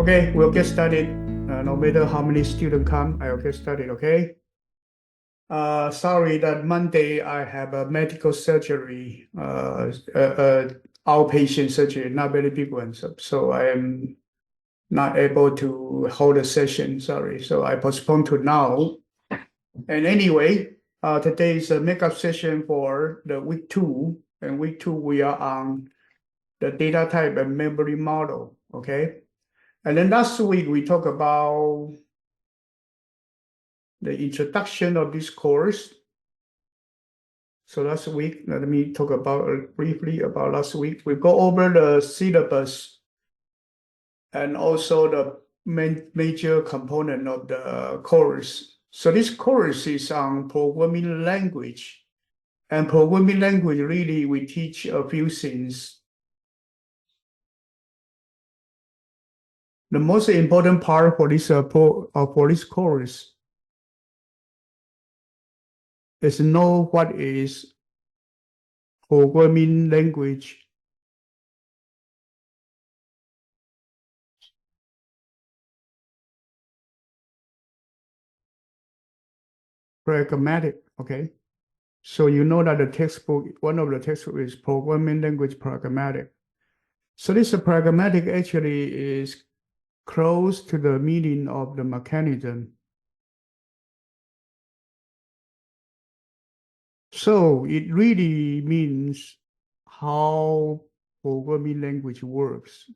Okay, we'll get started. No matter how many students come, I'll get started, okay? Sorry that Monday I have a medical surgery, outpatient surgery, not very big one. So I am not able to hold a session, sorry. So I postponed to now. And anyway, today is a makeup session for the week 2. And week 2, we are on the data type and memory model, okay? And then last week, we talked about the introduction of this course. So last week, let me talk about briefly about last week. We go over the syllabus and also the major component of the course. So this course is on programming language. And programming language, really, we teach a few things. The most important part for this course is know what is programming language. Pragmatic, okay? So you know that the textbook, one of the textbook is programming language pragmatic. So this pragmatic actually is close to the meaning of the mechanism. So it really means how programming language works.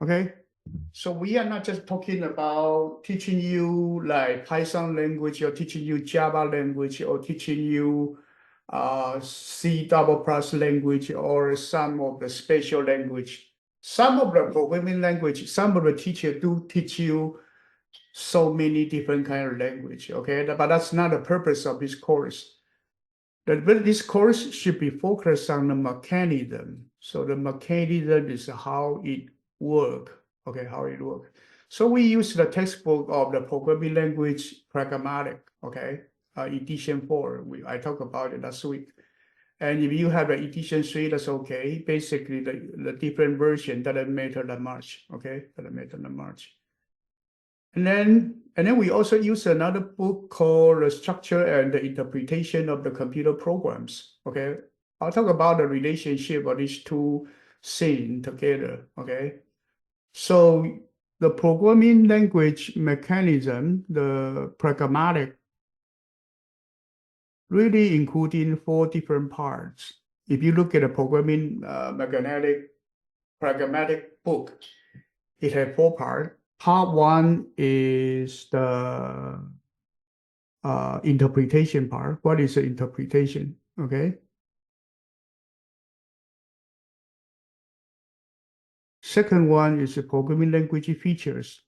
Okay, so we are not just talking about teaching you like Python language or teaching you Java language or teaching you C++ language or some of the special language. Some of the programming language, some of the teachers do teach you so many different kind of language, okay? But that's not the purpose of this course. This course should be focused on the mechanism. So the mechanism is how it works, okay, how it works. So we use the textbook of the programming language pragmatic, okay, edition 4. I talked about it last week. And if you have an edition 3, that's okay. Basically, the different version doesn't matter that much, okay, doesn't matter that much. And then we also use another book called The Structure and the Interpretation of the Computer Programs. Okay. I'll talk about the relationship of these two things together. Okay. So the programming language mechanism, the pragmatic, really including 4 different parts. If you look at the programming pragmatic book, it has 4 parts. Part 1 is the interpretation part. What is the interpretation? Okay. Second one is the programming language features.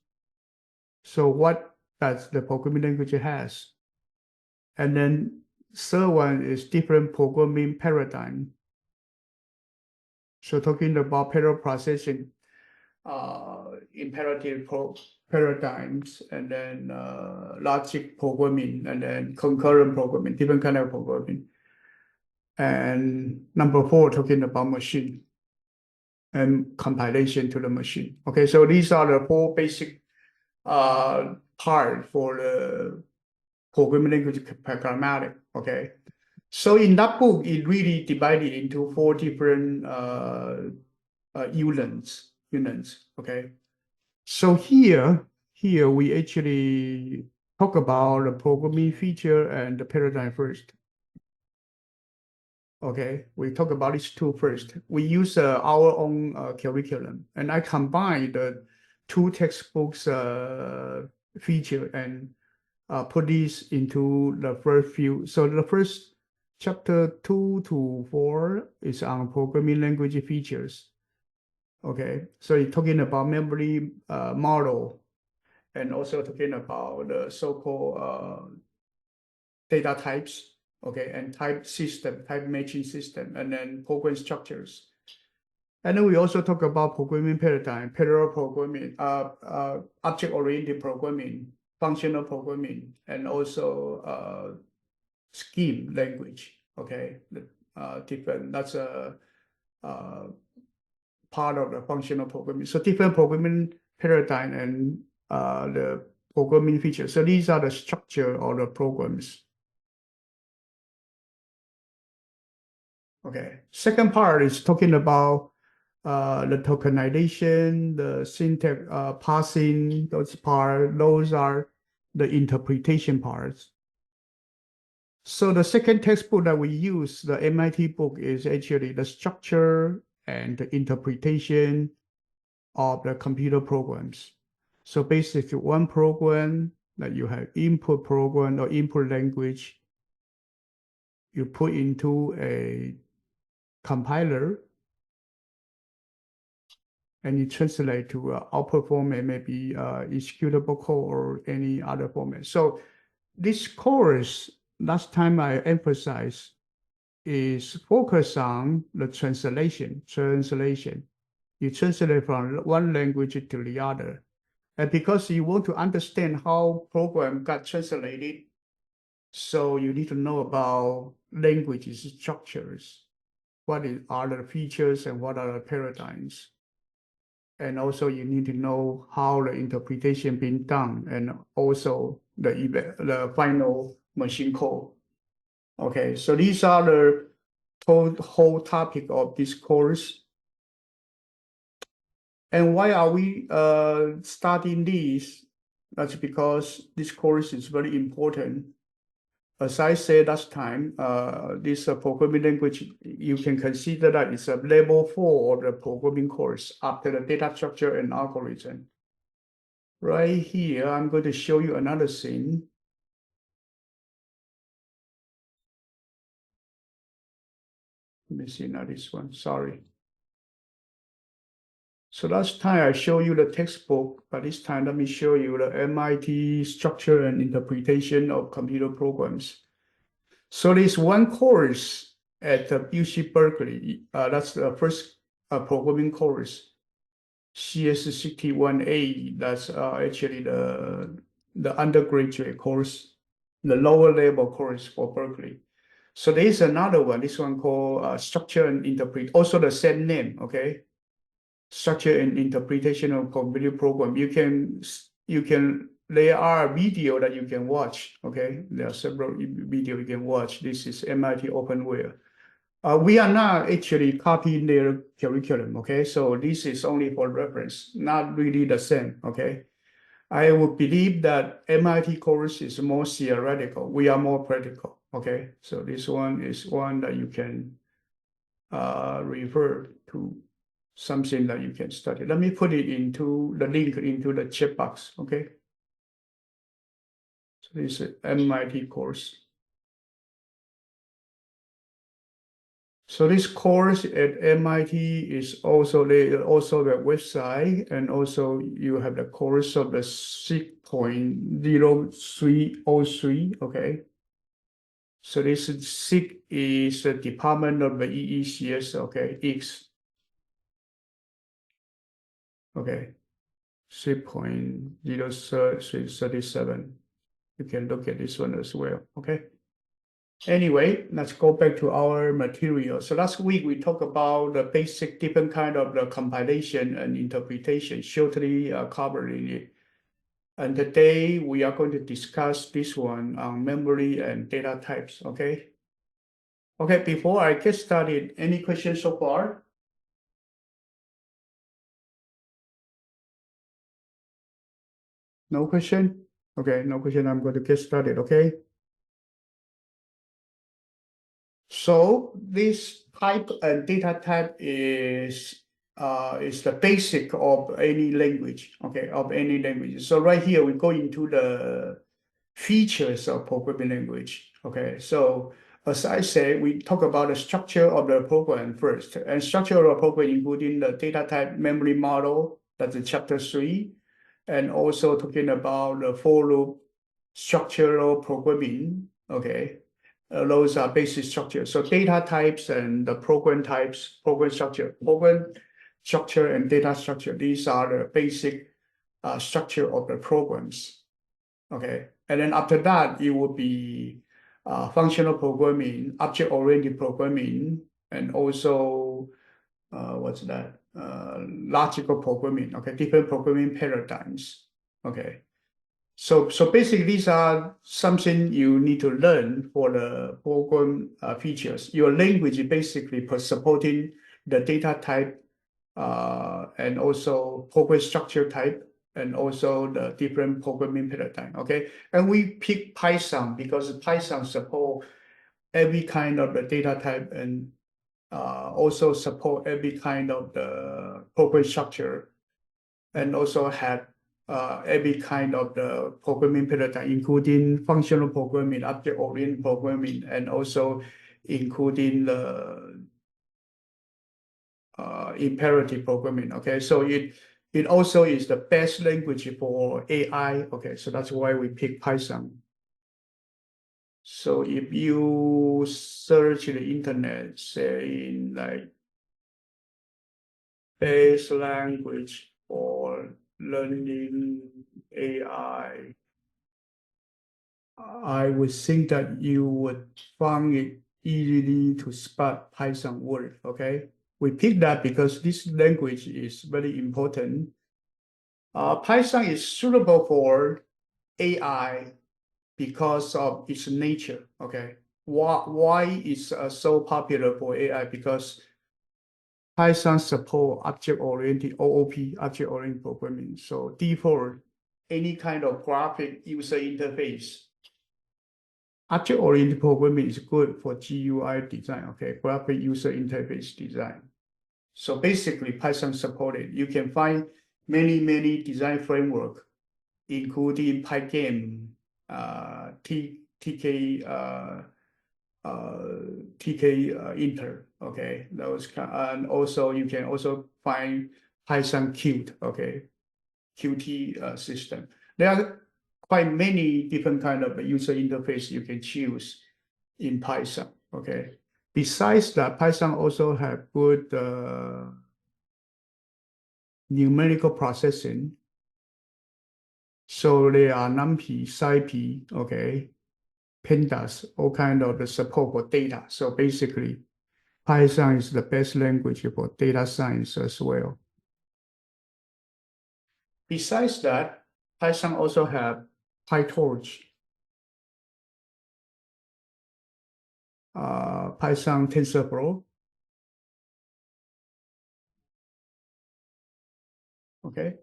So what does the programming language has? And then third one is different programming paradigm. So talking about parallel processing, imperative paradigms, and then logic programming, and then concurrent programming, different kind of programming. And number 4, talking about machine and compilation to the machine. Okay, so these are the 4 basic part for the programming language pragmatic. Okay, so in that book, it really divided into 4 different units. Okay, so here we actually talk about the programming feature and the paradigm first. Okay, we talk about these 2 first. We use our own curriculum, and I combine the 2 textbooks feature and put these into the first few. So the first chapter 2 to 4 is on programming language features. Okay, so you're talking about memory model, and also talking about the so-called data types. Okay, and type system, type matching system, and then program structures. And then we also talk about programming paradigm, parallel programming, object-oriented programming, functional programming, and also scheme language. Okay, different. That's a part of the functional programming. So different programming paradigm and the programming features. So these are the structure of the programs. Okay. Second part is talking about the tokenization, the syntax parsing, those are the interpretation parts. So the second textbook that we use, the MIT book, is actually the structure and the interpretation of the computer programs. So basically one program that you have input program or input language, you put into a compiler and you translate to output format, maybe executable code or any other format. So this course, last time I emphasized, is focused on the translation. You translate from one language to the other. And because you want to understand how program got translated, so you need to know about language structures, are the features and what are the paradigms. And also you need to know how the interpretation being done and also the final machine code. Okay, so these are the whole topic of this course. And why are we studying this? That's because this course is very important. As I said last time, this programming language, you can consider that it's a level 4 of the programming course after the data structure and algorithm. Right here, I'm going to show you another thing. Let me see now this one, sorry. So last time I showed you the textbook, but this time let me show you the MIT Structure and Interpretation of Computer Programs. So there's one course at UC Berkeley. That's the first programming course, CS61A. That's actually the undergraduate course, the lower level course for Berkeley. So there's another one, this one called Structure and Interpret, also the same name, okay? Structure and Interpretation of Computer Program. There are video that you can watch, okay? There are several video you can watch. This is MIT Openware. We are not actually copying their curriculum, okay? So this is only for reference, not really the same, okay? I would believe that MIT course is more theoretical. We are more practical, okay? So this one is one that you can refer to, something that you can study. Let me put it into the link into the chat box, okay? So this is MIT course. So this course at MIT is also the website, and also you have the course of the 6.0303, okay? So this SIG is the department of the EECS, okay, X. Okay, 3.0337. You can look at this one as well, okay? Anyway, let's go back to our material. So last week we talked about the basic different kind of the compilation and interpretation, shortly covering it. And today we are going to discuss this one on memory and data types, okay? Okay, before I get started, any questions so far? No question? Okay, no question. I'm going to get started, okay? So this type and data type is the basic of any language, okay, of any language. So right here we go into the features of programming language, okay? So as I say, we talk about the structure of the program first, and structure of the program including the data type memory model, that's in chapter 3, and also talking about the for loop structural programming, okay? Those are basic structures. So data types and the program types, program structure and data structure. These are the basic structure of the programs. Okay. And then after that, it will be functional programming, object-oriented programming, and also what's that? Logical programming. Okay, different programming paradigms. Okay. So basically, these are something you need to learn for the program features. Your language is basically for supporting the data type and also program structure type and also the different programming paradigm. Okay, and we pick Python because Python support every kind of the data type and also support every kind of the program structure and also have every kind of the programming paradigm, including functional programming, object-oriented programming, and also including the imperative programming. Okay, so it also is the best language for AI. Okay, so that's why we pick Python. So if you search the internet, saying like best language for learning AI, I would think that you would find it easily to spot Python word. Okay, we picked that because this language is very important. Python is suitable for AI because of its nature. Okay, why is so popular for AI? Because Python support object-oriented OOP, object-oriented programming. So default any kind of graphic user interface. Object-oriented programming is good for GUI design, okay, graphic user interface design. So basically, Python supported. You can find many design framework, including Pygame, Inter, okay, and also you can also find Python Qt, okay, Qt system. There are quite many different kind of user interface you can choose in Python. Okay. Besides that, Python also have good numerical processing. So there are NumPy, SciPy, okay, Pandas, all kind of the support for data. So basically, Python is the best language for data science as well. Besides that, Python also have PyTorch, Python TensorFlow. Okay.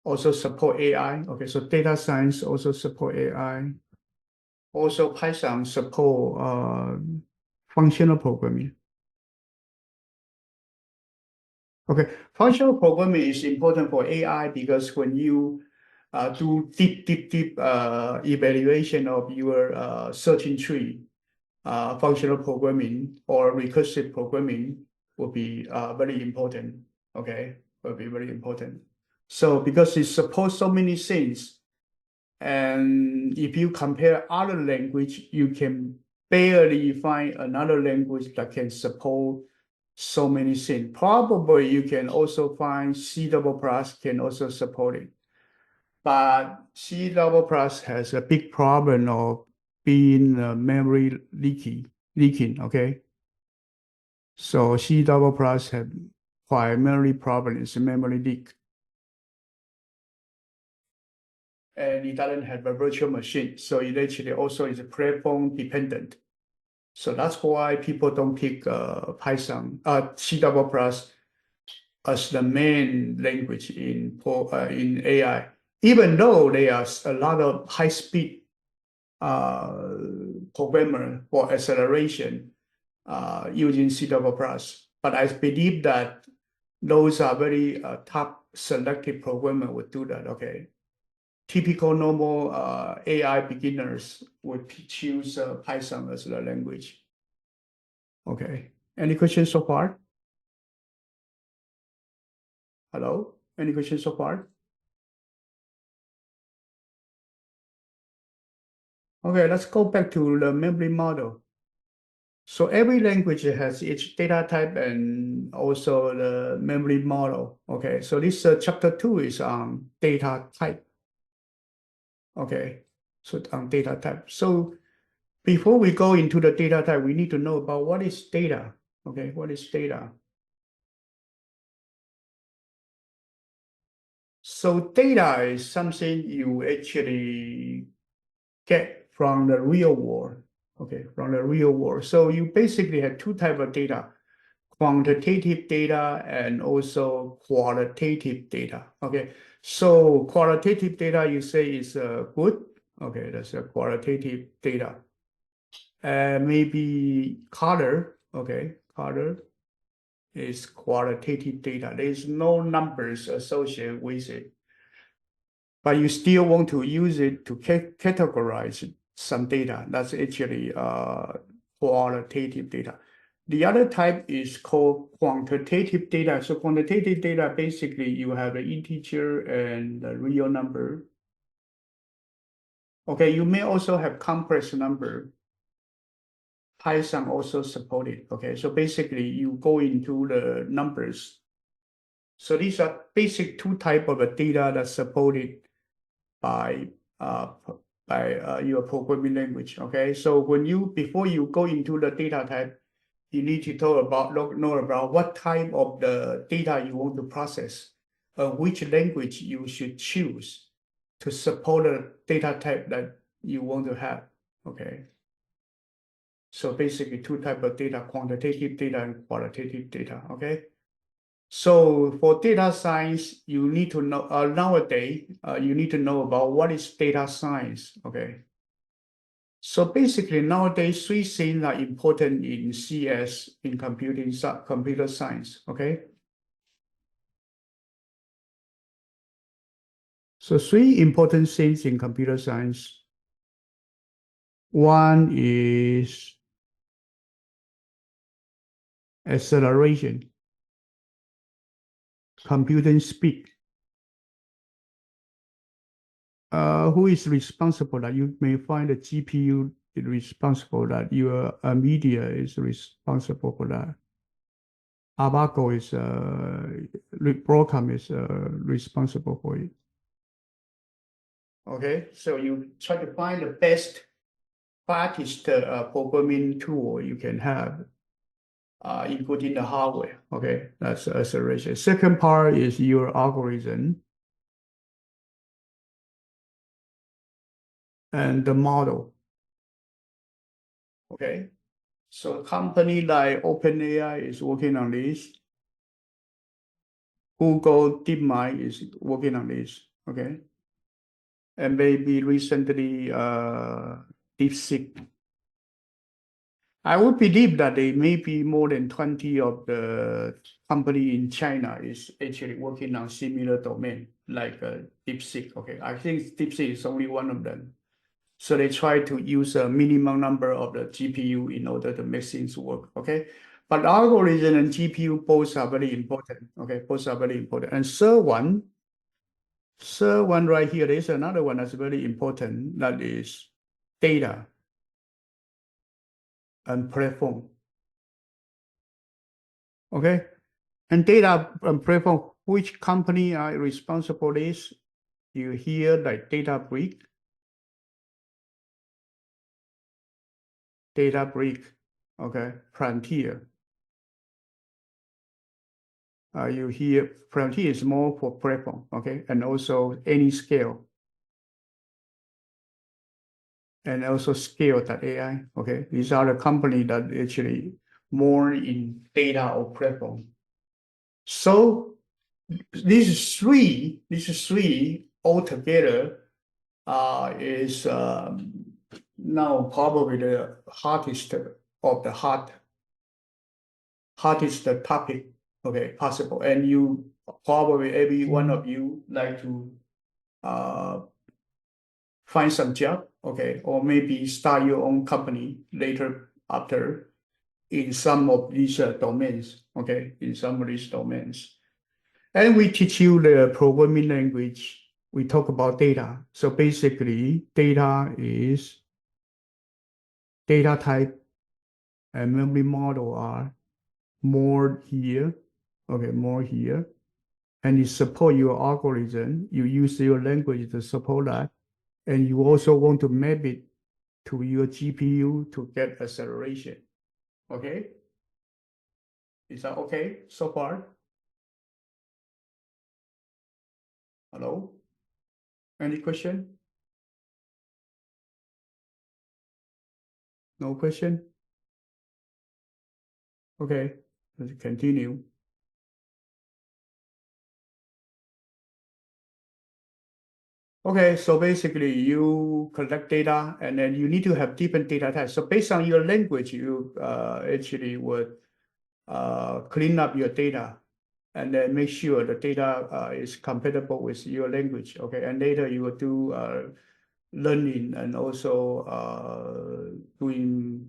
Also support AI. Okay, so data science also support AI. Also Python support functional programming. Okay, functional programming is important for AI because when you do deep evaluation of your searching tree, functional programming or recursive programming will be very important. Okay, will be very important. So because it supports so many things, and if you compare other language, you can barely find another language that can support so many things. Probably you can also find C++ can also support it. But C++ has a big problem of being memory leaking, okay? So C++ have primary problem is memory leak. And it doesn't have a virtual machine. So it actually also is a platform dependent. So that's why people don't pick Python, C++ as the main language in AI, even though there are a lot of high-speed programmer for acceleration using C++. But I believe that those are very top selected programmer would do that, okay? Typical normal AI beginners would choose Python as the language. Okay. Any questions so far? Hello? Any questions so far? Okay, let's go back to the memory model. So every language has its data type and also the memory model. Okay, so this chapter 2 is on data type. Okay, so on data type. So before we go into the data type, we need to know about what is data. Okay, what is data? So data is something you actually get from the real world. Okay, from the real world. So you basically have two types of data: quantitative data and also qualitative data. Okay, so qualitative data you say is good. Okay, that's a qualitative data. Maybe color. Okay, color is qualitative data. There's no numbers associated with it, but you still want to use it to categorize some data. That's actually qualitative data. The other type is called quantitative data. So quantitative data, basically you have the integer and the real number. Okay, you may also have complex number. Python also support it. Okay, so basically you go into the numbers. So these are basic two type of data that's supported by your programming language. Okay, so before you go into the data type, you need to know about what type of the data you want to process, which language you should choose to support the data type that you want to have. Okay. So basically two type of data, quantitative data and qualitative data. Okay. So for data science, you need to know nowadays, you need to know about what is data science. Okay. So basically nowadays, three things are important in CS in computer science. Okay. So three important things in computer science. One is acceleration, computing speed. Who is responsible that you may find the GPU is responsible, that your media is responsible for that. Abaco is Broadcom is responsible for it. Okay, so you try to find the best fastest programming tool you can have, including the hardware. Okay, that's acceleration. Second part is your algorithm and the model. Okay, so a company like OpenAI is working on this. Google DeepMind is working on this. Okay, and maybe recently DeepSeek. I would believe that there may be more than 20 of the company in China is actually working on similar domain like DeepSeek. Okay, I think DeepSeek is only one of them. So they try to use a minimum number of the GPU in order to make things work. Okay, but algorithm and GPU both are very important. Okay, both are very important. And third one right here, there's another one that's very important. That is data and platform. Okay, and data and platform, which company are responsible for this? You hear like Databricks, okay, Frontier. You hear Frontier is more for platform, okay, and also Anyscale, and also Scale.ai, okay. These are the company that actually more in data or platform. So these three altogether is now probably the hottest of the hottest topic, okay, possible. And you probably every one of you like to find some job, okay, or maybe start your own company later after in some of these domains, okay, in some of these domains. And we teach you the programming language. We talk about data. So basically, data is data type and memory model are more here, okay, more here. And you support your algorithm. You use your language to support that. And you also want to map it to your GPU to get acceleration. Okay? Is that okay so far? Hello? Any question? No question? Okay, let's continue. Okay, so basically you collect data and then you need to have different data types. So based on your language, you actually would clean up your data and then make sure the data is compatible with your language. Okay, and later you will do learning and also doing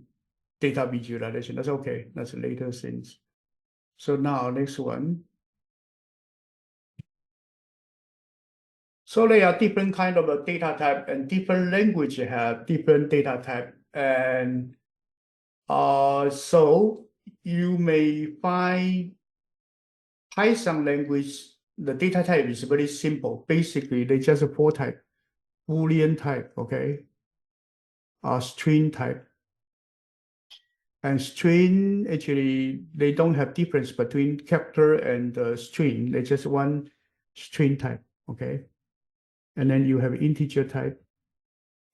data visualization. That's okay. That's later things. So now next one. So there are different kind of a data type and different language have different data type. And so you may find Python language, the data type is very simple. Basically, they just have four type, Boolean type, okay, string type. And string, actually, they don't have difference between character and string. They just one string type, okay? And then you have integer type,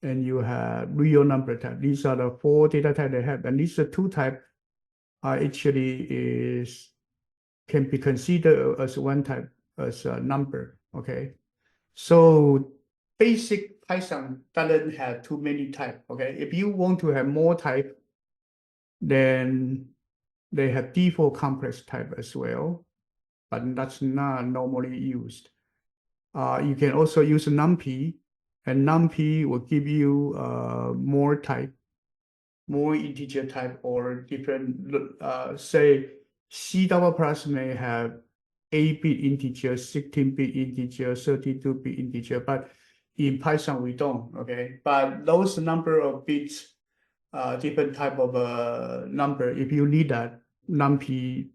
and you have real number type. These are the four data type they have. And these are two type are actually can be considered as one type as a number, okay? So basic Python doesn't have too many type, okay? If you want to have more type, then they have default complex type as well, but that's not normally used. You can also use NumPy, and NumPy will give you more type, more integer type, or different, say, C++ may have 8-bit integer, 16-bit integer, 32-bit integer, but in Python we don't, okay? But those number of bits, different type of number, if you need that, NumPy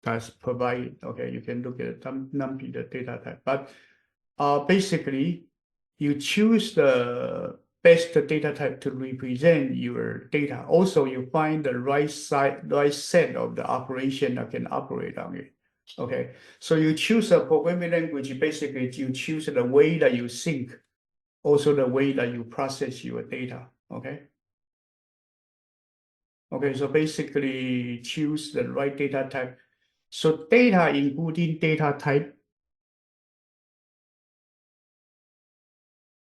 does provide, okay, you can look at NumPy, the data type. But basically, you choose the best data type to represent your data. Also, you find the right set of the operation that can operate on it. Okay, so you choose a programming language. Basically, you choose the way that you think, also the way that you process your data. Okay. Okay, so basically choose the right data type. So data including data type.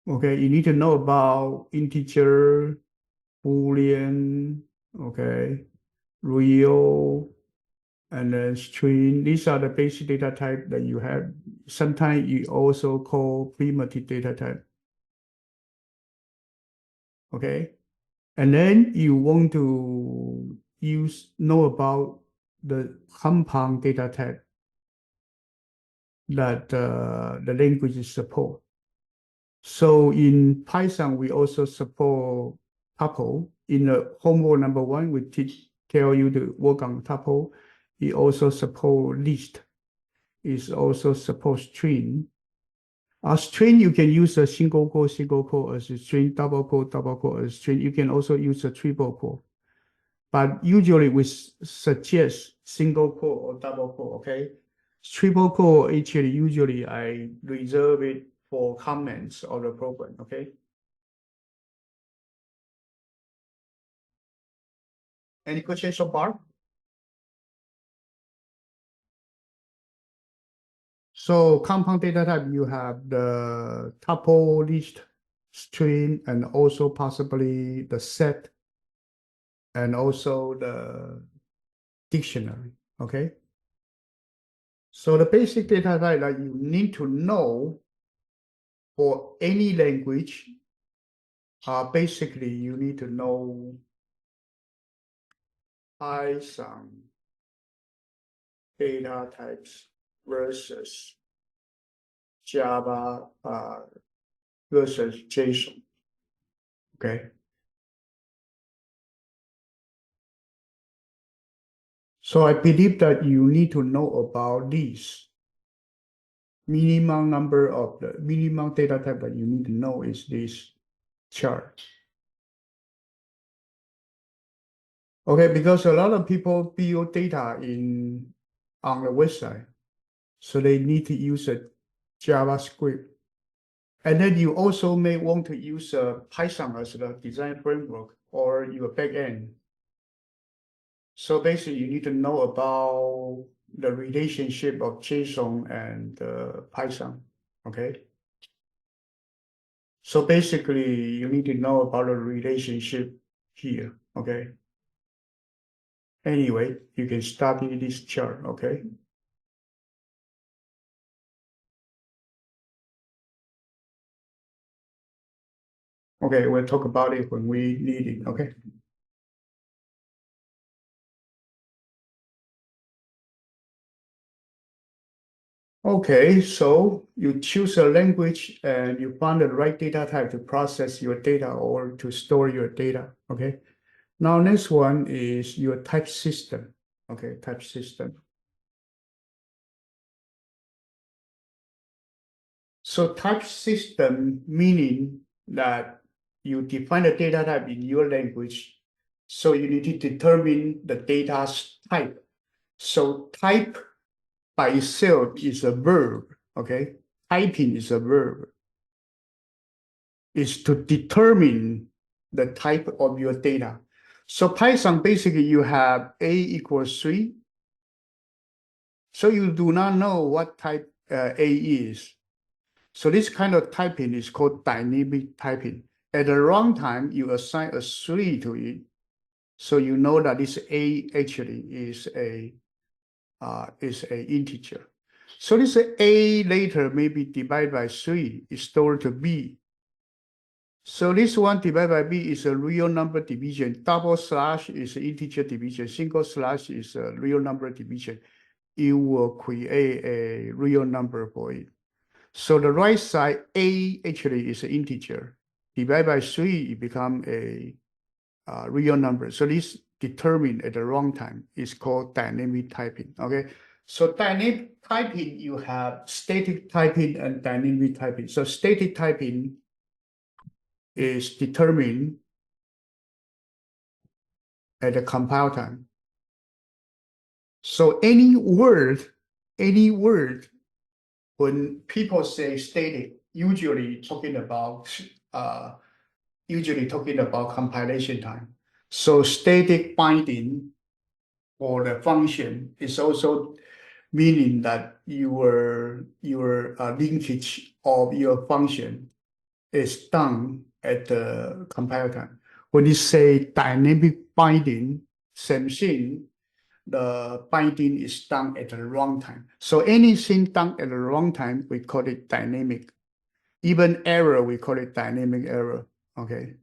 Okay, you need to know about integer, Boolean, okay, real, and then string. These are the basic data type that you have. Sometimes you also call primitive data type. Okay, and then you want to know about the compound data type that the languages support. So in Python, we also support tuple. In the homework number 1, we tell you to work on tuple. It also support list. It also support string. A string, you can use a single quote as a string, double quote as a string. You can also use a triple quote. But usually we suggest single quote or double quote, okay? Triple quote, actually, usually I reserve it for comments of the program, okay? Any questions so far? So compound data type, you have the tuple, list, string, and also possibly the set, and also the dictionary, okay? So the basic data type that you need to know for any language, basically you need to know Python data types versus Java versus JSON, okay? So I believe that you need to know about these. Minimum number of the minimum data type that you need to know is this chart. Okay, because a lot of people build data on the website, so they need to use a JavaScript. And then you also may want to use Python as the design framework or your backend. So basically, you need to know about the relationship of JSON and Python. Okay. So basically, you need to know about the relationship here. Okay. Anyway, you can study this chart. Okay. Okay, we'll talk about it when we need it. Okay. Okay, so you choose a language and you find the right data type to process your data or to store your data. Okay. Now, next one is your type system. Okay, type system. So type system meaning that you define the data type in your language. So you need to determine the data's type. So type by itself is a verb. Okay, typing is a verb. Is to determine the type of your data. So Python, basically you have A equals 3. So you do not know what type A is. So this kind of typing is called dynamic typing. At the runtime, you assign a 3 to it. So you know that this A actually is a integer. So this A later may be divided by 3 is stored to B. So this one divided by B is a real number division. Double slash is integer division. Single slash is a real number division. You will create a real number for it. So the right side, A actually is an integer. Divided by 3, it becomes a real number. So this determined at the runtime is called dynamic typing. Okay. So dynamic typing, you have static typing and dynamic typing. So static typing is determined at the compile time. So any word, when people say static, usually talking about compilation time. So static binding for the function is also meaning that your linkage of your function is done at the compile time. When you say dynamic binding, same thing, the binding is done at the runtime. So anything done at the runtime, we call it dynamic. Even error, we call it dynamic error. Okay.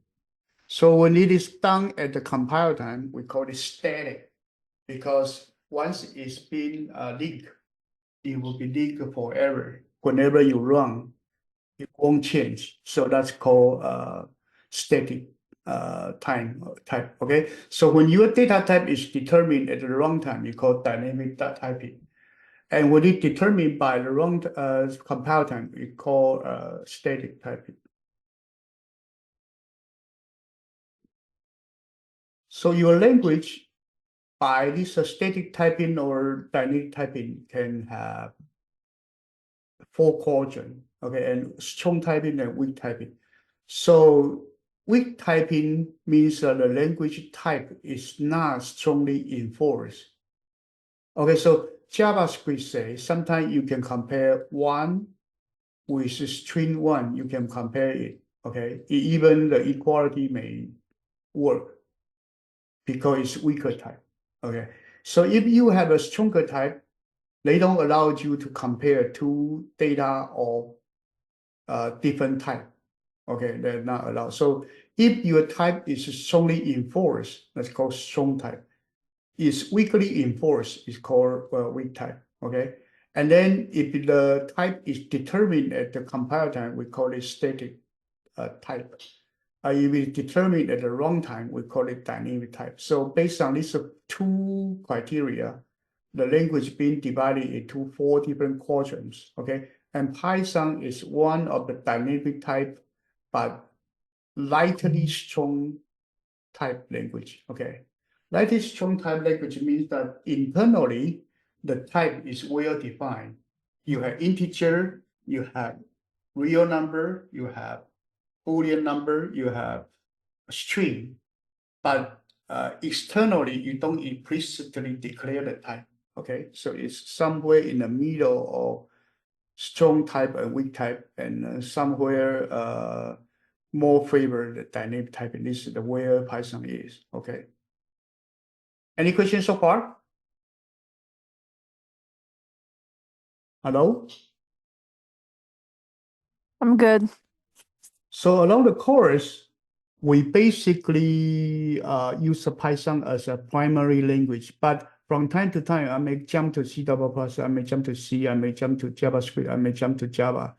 So when it is done at the compile time, we call it static, because once it's been linked, it will be linked forever. Whenever you run, it won't change. So that's called static type. Okay. So when your data type is determined at the runtime, you call dynamic typing. And when it's determined by the run compile time, we call static typing. So your language by this static typing or dynamic typing can have 4 quadrants, okay, and strong typing and weak typing. So weak typing means the language type is not strongly enforced. Okay, so JavaScript says sometimes you can compare 1 with string 1, you can compare it, okay? Even the equality may work because it's weaker type, okay? So if you have a stronger type, they don't allow you to compare two data of different type. Okay, they're not allowed. So if your type is strongly enforced, that's called strong type. Is weakly enforced, is called weak type. Okay, and then if the type is determined at the compile time, we call it static type. If it's determined at the runtime, we call it dynamic type. So based on these 2 criteria, the language being divided into 4 different quadrants. Okay, and Python is one of the dynamic type, but lightly strong type language. Okay, Lattice strong type language means that internally the type is well defined. You have integer, you have real number, you have Boolean number, you have a string, but externally you don't implicitly declare the type. Okay, so it's somewhere in the middle of strong type and weak type, and somewhere more favor the dynamic type. And this is the where Python is. Okay. Any questions so far? Hello? I'm good. So along the course, we basically use the Python as a primary language, but from time to time, I may jump to C++, I may jump to C, I may jump to JavaScript, I may jump to Java,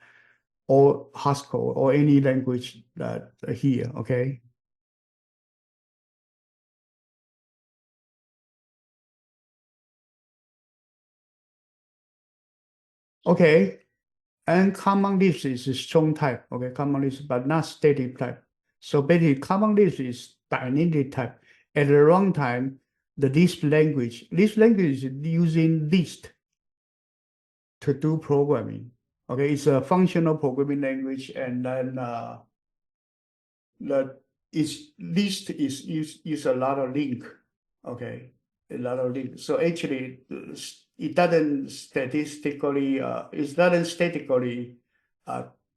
or Haskell, or any language that here, okay? Okay, and common list is a strong type, okay, common list, but not static type. So basically, common list is dynamic type. At the runtime, the list language is using list to do programming. Okay, it's a functional programming language, and then the its list is use a lot of link. Okay, a lot of link. So actually, it doesn't statistically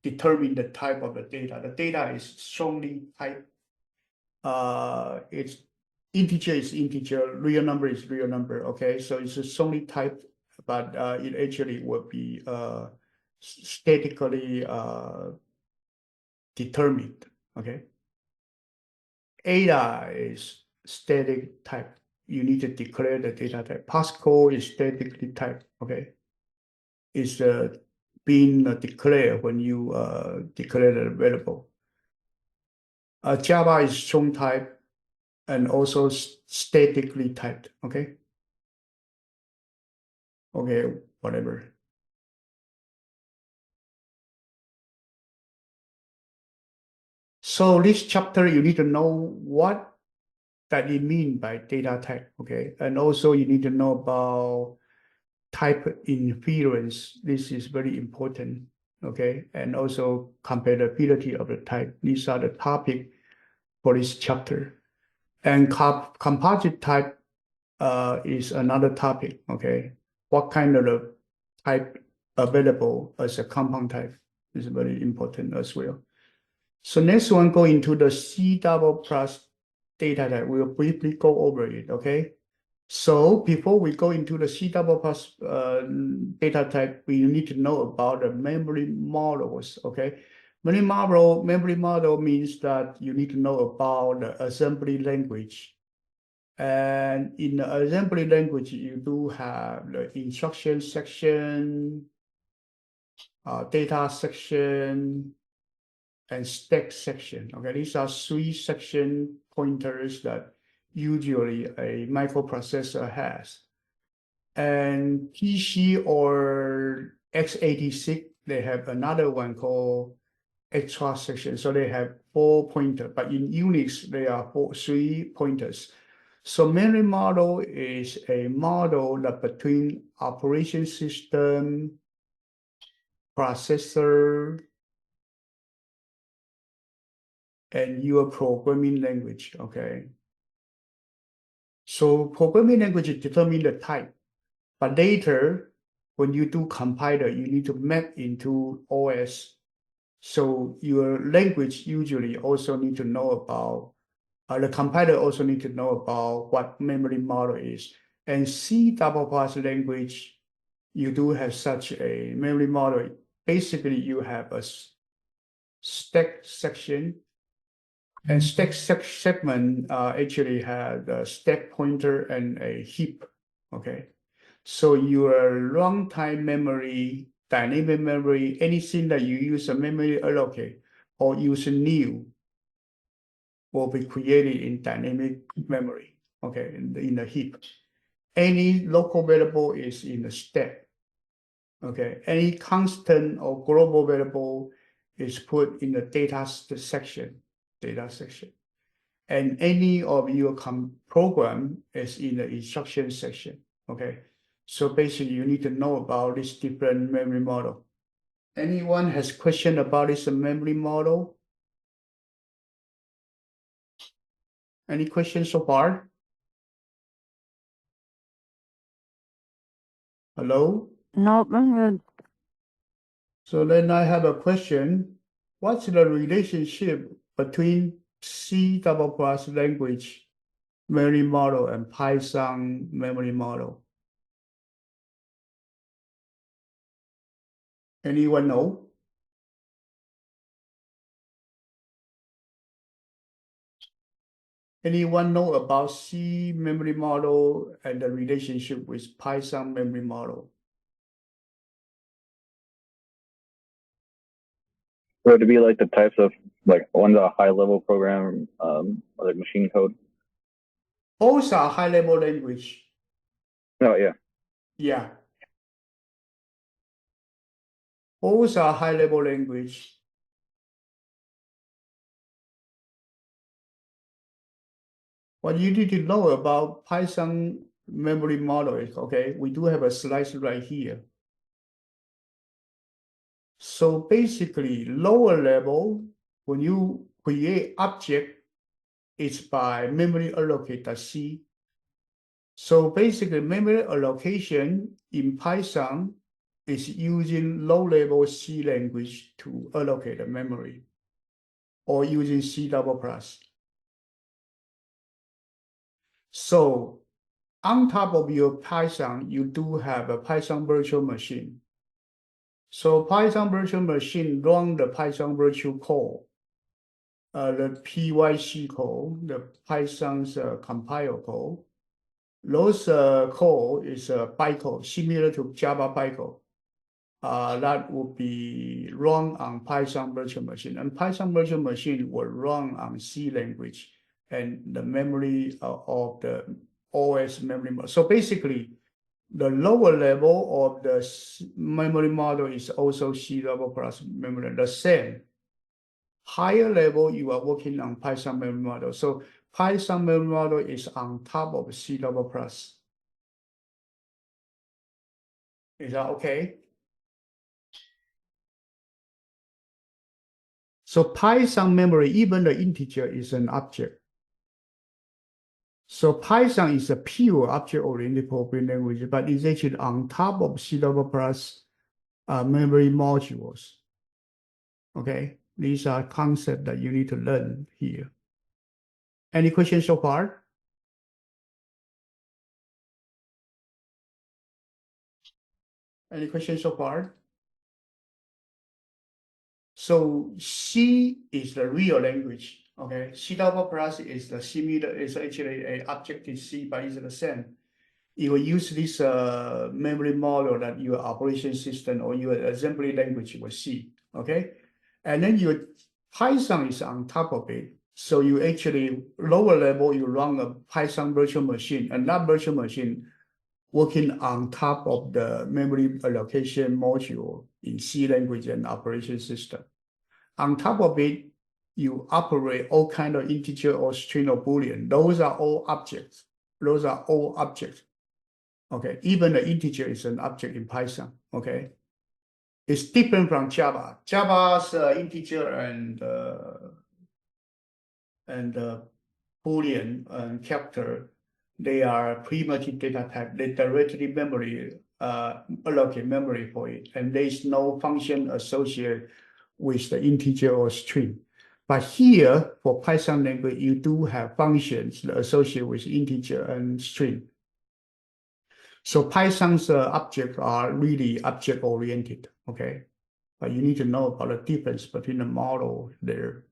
determine the type of the data. The data is strongly typed. It's integer is integer, real number is real number. Okay, so it's a strongly typed, but it actually will be statically determined. Okay, ADA is static type. You need to declare the data type. Passcode is statically typed. Okay, it's being declared when you declare the variable. Java is strong type and also statically typed. Okay. Okay, whatever. So this chapter, you need to know what that it mean by data type. Okay, and also you need to know about type inference. This is very important. Okay, and also compatibility of the type. These are the topic for this chapter. And composite type is another topic. Okay, what kind of the type available as a compound type is very important as well. So next one, go into the C double plus data type. We'll briefly go over it. Okay. So before we go into the C double plus data type, we need to know about the memory models. Okay, memory model means that you need to know about the assembly language. And in the assembly language, you do have the instruction section, data section, and stack section. Okay, these are three section pointers that usually a microprocessor has. And PC or x86, they have another one called extra section. So they have 4 pointers, but in Unix, there are 3 pointers. So memory model is a model that between operation system, processor, and your programming language, okay? So programming language determine the type, but later, when you do compiler, you need to map into OS. So your language usually also need to know about, the compiler also need to know about what memory model is. And C double plus language, you do have such a memory model. Basically, you have a stack section, and stack segment actually has a stack pointer and a heap. Okay, so your runtime memory, dynamic memory, anything that you use a memory allocate or use new will be created in dynamic memory. Okay, in the heap. Any local variable is in the stack. Okay, any constant or global variable is put in the data section. and any of your program is in the instruction section, okay? So basically, you need to know about this different memory model. Anyone has question about this memory model? Any questions so far? Hello? No, I'm good. So then I have a question. What's the relationship between C++ language memory model and Python memory model? Anyone know? Anyone know about C memory model and the relationship with Python memory model? So to be like the types of like one's a high level program, like machine code. Both are high level language. Oh yeah. Yeah. Both are high level language. What you need to know about Python memory model is, okay, we do have a slide right here. So basically, lower level, when you create object, it's by memory allocator C. So basically, memory allocation in Python is using low-level C language to allocate the memory, or using C++. So on top of your Python, you do have a Python virtual machine. So Python virtual machine run the Python virtual code, the PYC code, the Python's compile code. Those code is a bytecode similar to Java bytecode. That would be run on Python virtual machine, and Python virtual machine will run on C language and the memory of the OS memory. So basically, the lower level of the memory model is also C++ memory, the same. Higher level, you are working on Python memory model. So Python memory model is on top of C++. Is that okay? So Python memory, even the integer is an object. So Python is a pure object-oriented programming language, but it's actually on top of C++ memory modules. Okay, these are concepts that you need to learn here. Any questions so far? Any questions so far? So C is the real language. Okay, C++ is the similar, is actually an Objective-C, but it's the same. You will use this memory model that your operation system or your assembly language will see. Okay, and then your Python is on top of it. So you actually lower level, you run a Python virtual machine, and that virtual machine working on top of the memory allocation module in C language and operation system. On top of it, you operate all kind of integer or string or Boolean. Those are all objects. Those are all objects. Okay, even the integer is an object in Python. Okay, it's different from Java. Java's integer and Boolean and character, they are primitive data type. They directly memory allocate memory for it, and there is no function associated with the integer or string. But here, for Python language, you do have functions associated with integer and string. So Python's objects are really object-oriented, okay? But you need to know about the difference between the model there.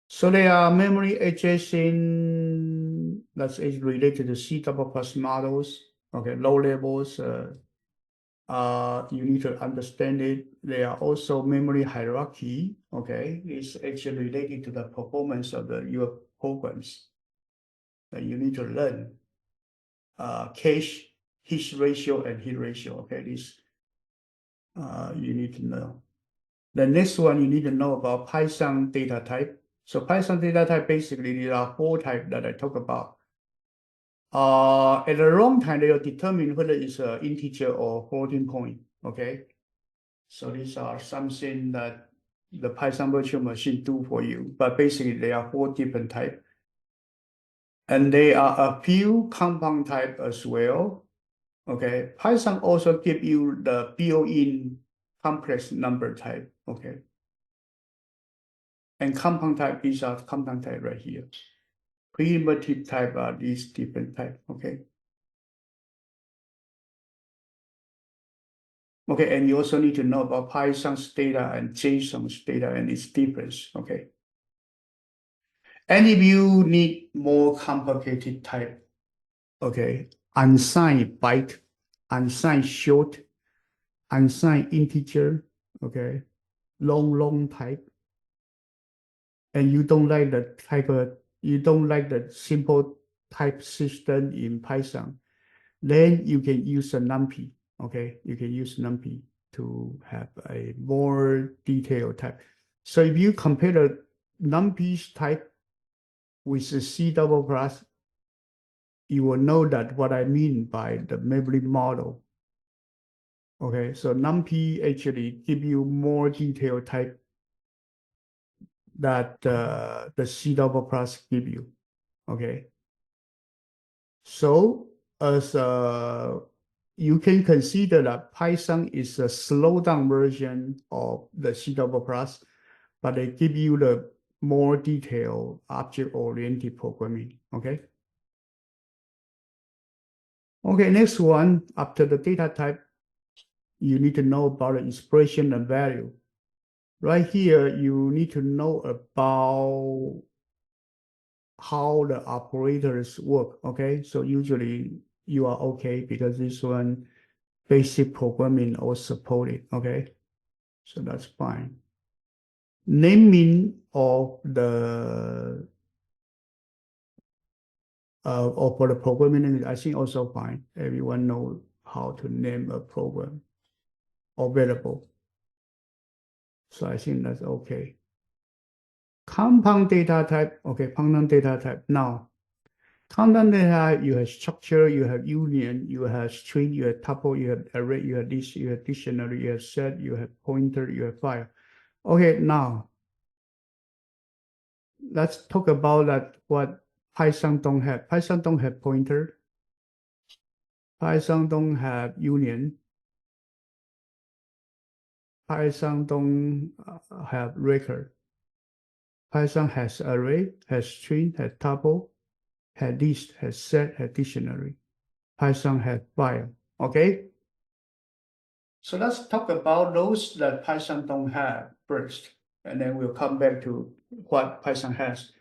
So there are memory adjacent that's related to C++ models, okay, low levels. You need to understand it. There are also memory hierarchy, okay? It's actually related to the performance of your programs that you need to learn. Cache, hit ratio, and hit ratio, okay? This you need to know. The next one you need to know about Python data type. So Python data type, basically there are 4 types that I talk about. At the wrong time, they will determine whether it's an integer or floating point, okay? So these are something that the Python virtual machine do for you, but basically there are 4 different types. And there are a few compound type as well, okay? Python also give you the built-in complex number type, okay? And compound type, these are compound type right here. Primitive type are these different type, okay? Okay, and you also need to know about Python's data and JSON's data and its difference, okay? And if you need more complicated type, okay, unsigned byte, unsigned short, unsigned integer, okay, long type, and you don't like the you don't like the simple type system in Python, then you can use a NumPy, okay? You can use NumPy to have a more detailed type. So if you compare the NumPy's type with the C double plus, you will know that what I mean by the memory model. Okay, so NumPy actually give you more detailed type that the C double plus give you. Okay, so as you can consider that Python is a slowed down version of the C double plus, but they give you the more detailed object-oriented programming. Okay. Okay, next one, after the data type, you need to know about the expression and value. Right here, you need to know about how the operators work, okay? So usually you are okay because this one basic programming or supported, okay? So that's fine. Naming of the or for the programming, I think also fine. Everyone knows how to name a program or variable. So I think that's okay. Compound data type, okay, compound data type. Now, compound data type, you have structure, you have union, you have string, you have tuple, you have array, you have list, you have dictionary, you have set, you have pointer, you have file. Okay, now let's talk about that what Python don't have. Python don't have pointer. Python don't have union. Python don't have record. Python has array, has string, has tuple, has list, has set, has dictionary. Python has file. Okay. So let's talk about those that Python don't have first, and then we'll come back to what Python has.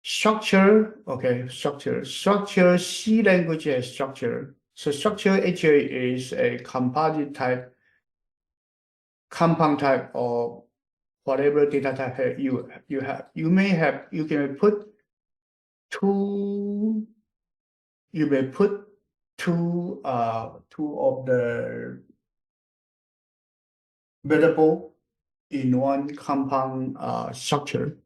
Structure, okay, structure. Structure, C language has structure. So structure actually is a composite type, compound type, or whatever data type you have. You can put two, you may put two of the variable in one compound structure.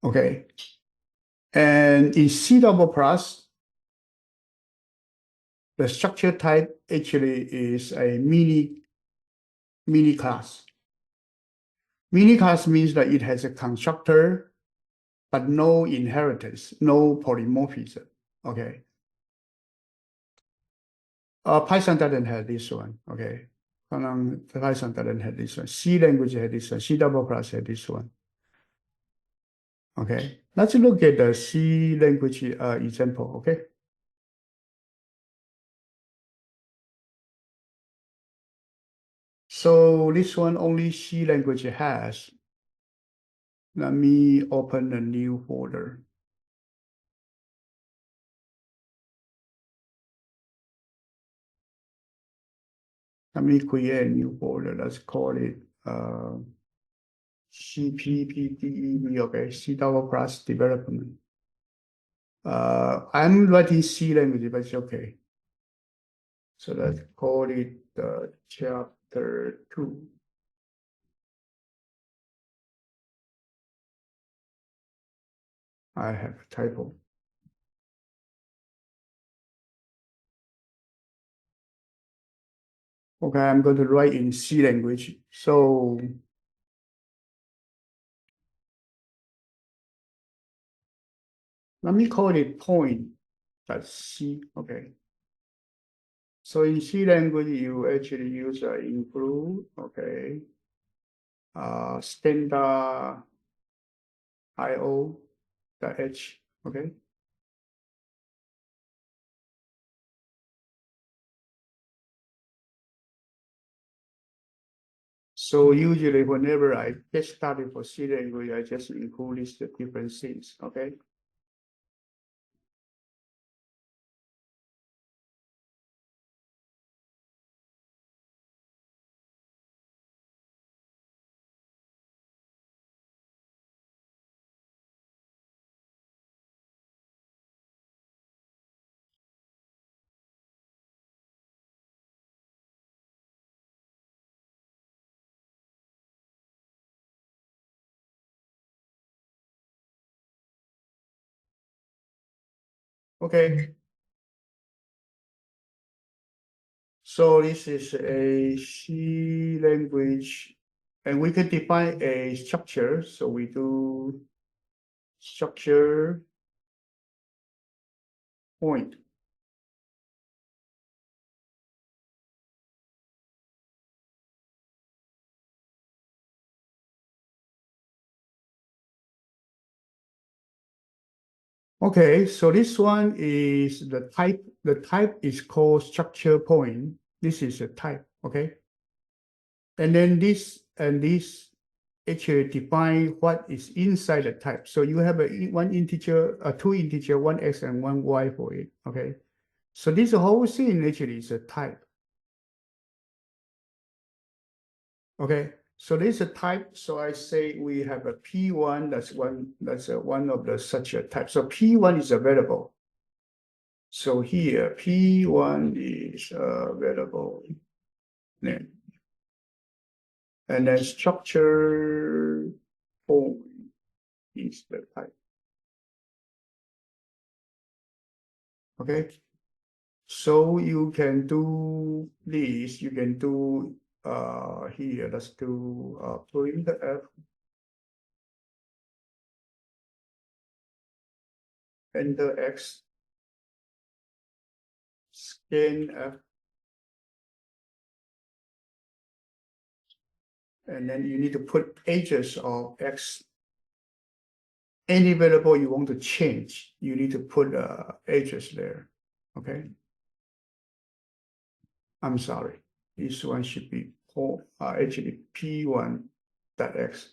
Okay. And in C double plus, the structure type actually is a mini class. Mini class means that it has a constructor, but no inheritance, no polymorphism. Okay. Python doesn't have this one. Okay. Python doesn't have this one. C language has this one. C double plus has this one. Okay. Let's look at the C language example. Okay. So this one only C language has. Let me open a new folder. Let me create a new folder. Let's call it CPPDEV, okay, C double plus development. I'm writing C language, but it's okay. So let's call it chapter 2. I have a typo. Okay, I'm going to write in C language. So let me call it point. That's C. Okay. So in C language, you actually use include, okay, standard IO .h, okay. So usually whenever I get started for C language, I just include the different things, okay. Okay. So this is a C language, and we can define a structure. So we do structure point. Okay, so this one is the type. The type is called structure point. This is a type, okay? And then this and this actually define what is inside the type. So you have one integer, two integer, one x and one y for it, okay? So this whole thing actually is a type. Okay, so this is a type. So I say we have a P1, that's one of the such a type. So P1 is a variable. So here P1 is a variable name. And then structure point is the type. Okay. So you can do this, you can do here, let's do printf enter x scanf, and then you need to put ages of x. Any variable you want to change, you need to put ages there. Okay. I'm sorry. This one should be actually P1.x.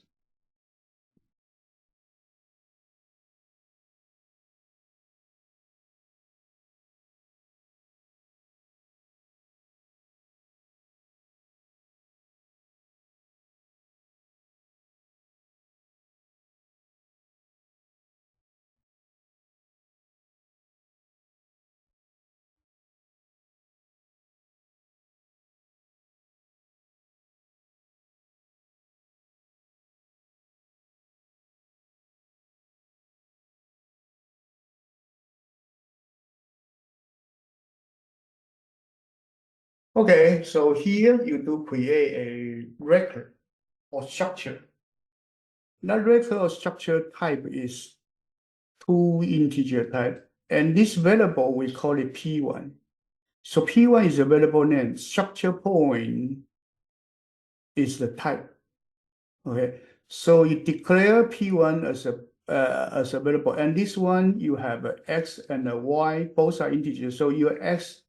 Okay, so here you do create a record or structure. That record or structure type is two integer type, and this variable we call it P1. So P1 is a variable name. Structure point is the type. Okay, so you declare P1 as a variable, and this one you have a x and a y, both are integers. So your x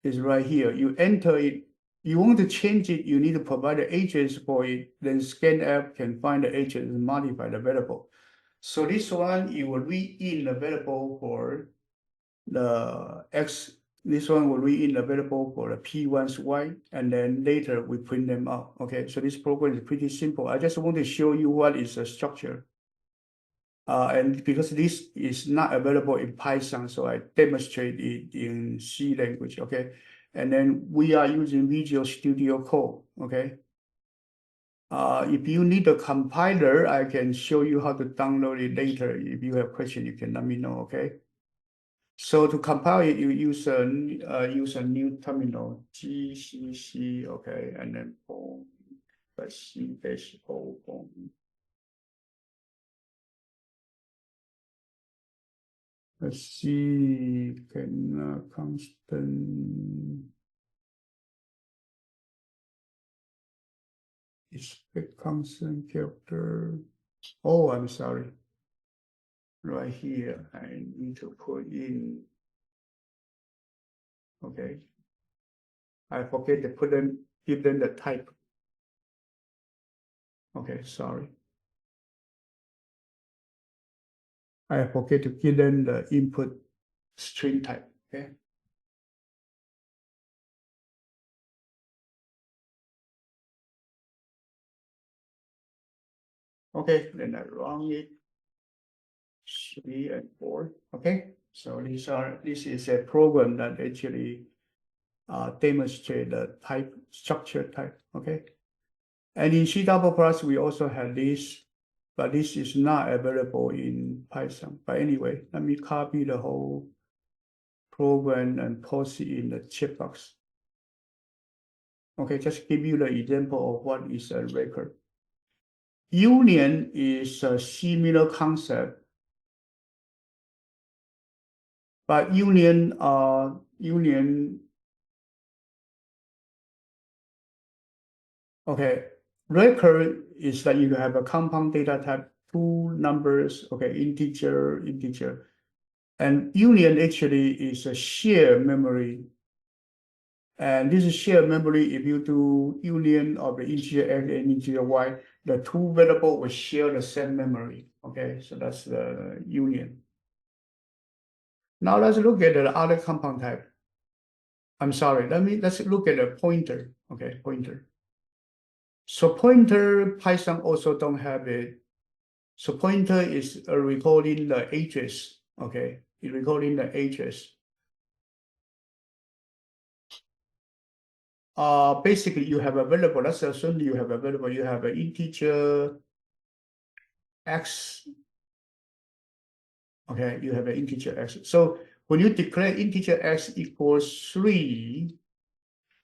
is right here. You enter it. You want to change it, you need to provide the ages for it. Then scanf can find the ages and modify the variable. So this one you will read in the variable for the x. This one will read in the variable for the P1's y, and then later we print them out. Okay, so this program is pretty simple. I just want to show you what is the structure. And because this is not available in Python, so I demonstrate it in C language, okay? And then we are using Visual Studio Code, okay? If you need a compiler, I can show you how to download it later. If you have question, you can let me know, okay? So to compile it, you use a new terminal, GCC, okay, and then boom, C-O, boom. Let's see, can constant expect constant character. Oh, I'm sorry. Right here, I need to put in. Okay, I forget to give them the type. Okay, sorry. I forget to give them the input string type. Okay. Okay, then I run it. 3 and 4. Okay, so this is a program that actually demonstrate the type structure type. Okay, and in C++, we also have this, but this is not available in Python. But anyway, let me copy the whole program and post it in the chat box. Okay, just give you the example of what is a record. Union is a similar concept, but union, okay, record is that you have a compound data type, two numbers, okay, integer. And union actually is a shared memory. And this is shared memory. If you do union of the integer x and integer y, the two variables will share the same memory. Okay, so that's the union. Now let's look at the other compound type. I'm sorry, let's look at the pointer. Okay, pointer. So pointer, Python also don't have it. So pointer is recording the address. Okay, it's recording the address. Basically you have available, let's assume you have available, you have an integer x. Okay, you have an integer x. So when you declare integer x equals 3,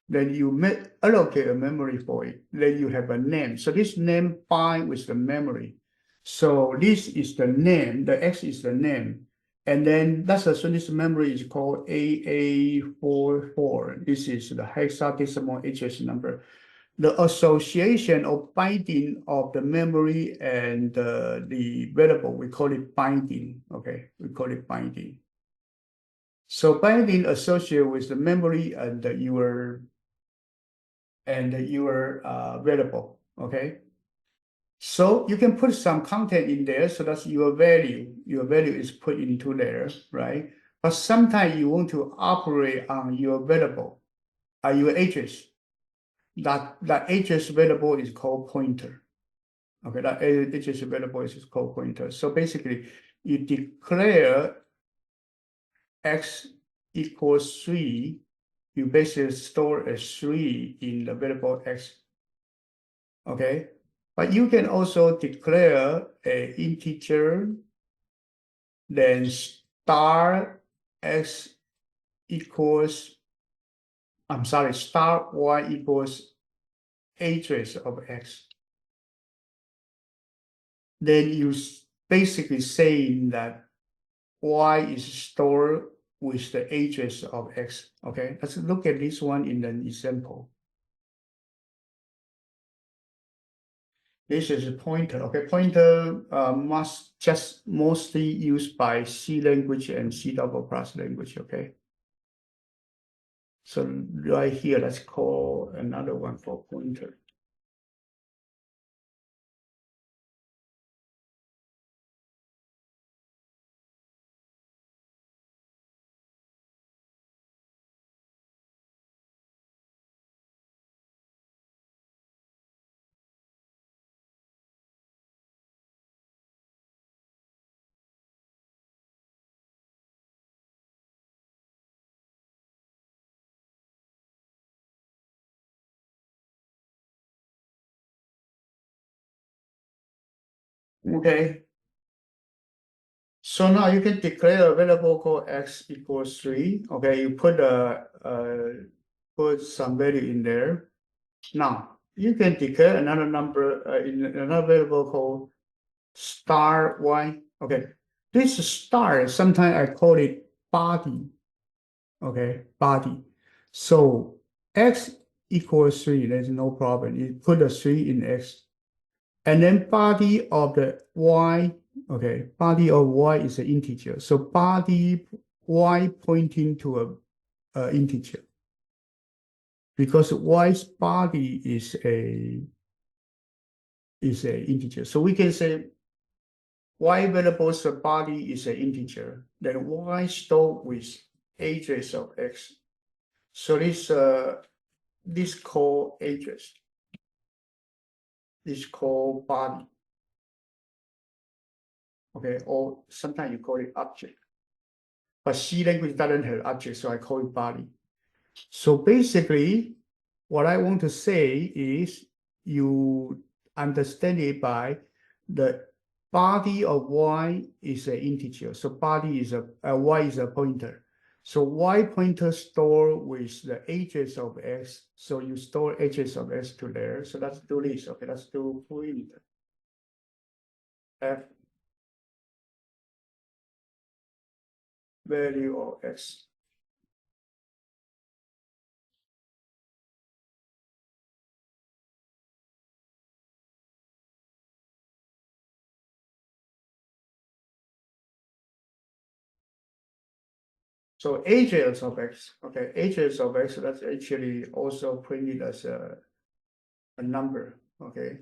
then you allocate a memory for it. Then you have a name. So this name bind with the memory. So this is the name, the x is the name. And then let's assume this memory is called AA44. This is the hexadecimal address number. The association or binding of the memory and the variable, we call it binding. Okay, we call it binding. So binding associated with the memory and your variable. Okay, so you can put some content in there, so that's your value. Your value is put into there, right? But sometimes you want to operate on your variable, your address. That address variable is called pointer. Okay, that address variable is called pointer. So basically, you declare x equals 3, you basically store a 3 in the variable x. Okay, but you can also declare an integer, then star x equals, I'm sorry, star y equals address of x. Then you basically saying that y is stored with the address of x. Okay, let's look at this one in an example. This is a pointer. Okay, pointer mostly used by C language and C++ language. Okay, so right here, let's call another one for pointer. Okay. So now you can declare a variable called x equals 3. Okay, you put some value in there. Now you can declare another number in another variable called star y. Okay, this star sometimes I call it body. Okay, body. So x equals 3. There's no problem. You put a 3 in x, and then body of the y. Okay, body of y is an integer. So body y pointing to a integer, because y's body is a integer. So we can say y variable's body is an integer. Then y stored with address of x. So this called address. This called body. Okay, or sometimes you call it object. But C language doesn't have object, so I call it body. So basically, what I want to say is you understand it by the body of y is an integer. So body is y is a pointer. So y pointer store with the address of x. So you store address of x to there. So let's do this. Okay, let's do print f value of x. So address of x, okay, address of x, that's actually also printed as a number, okay.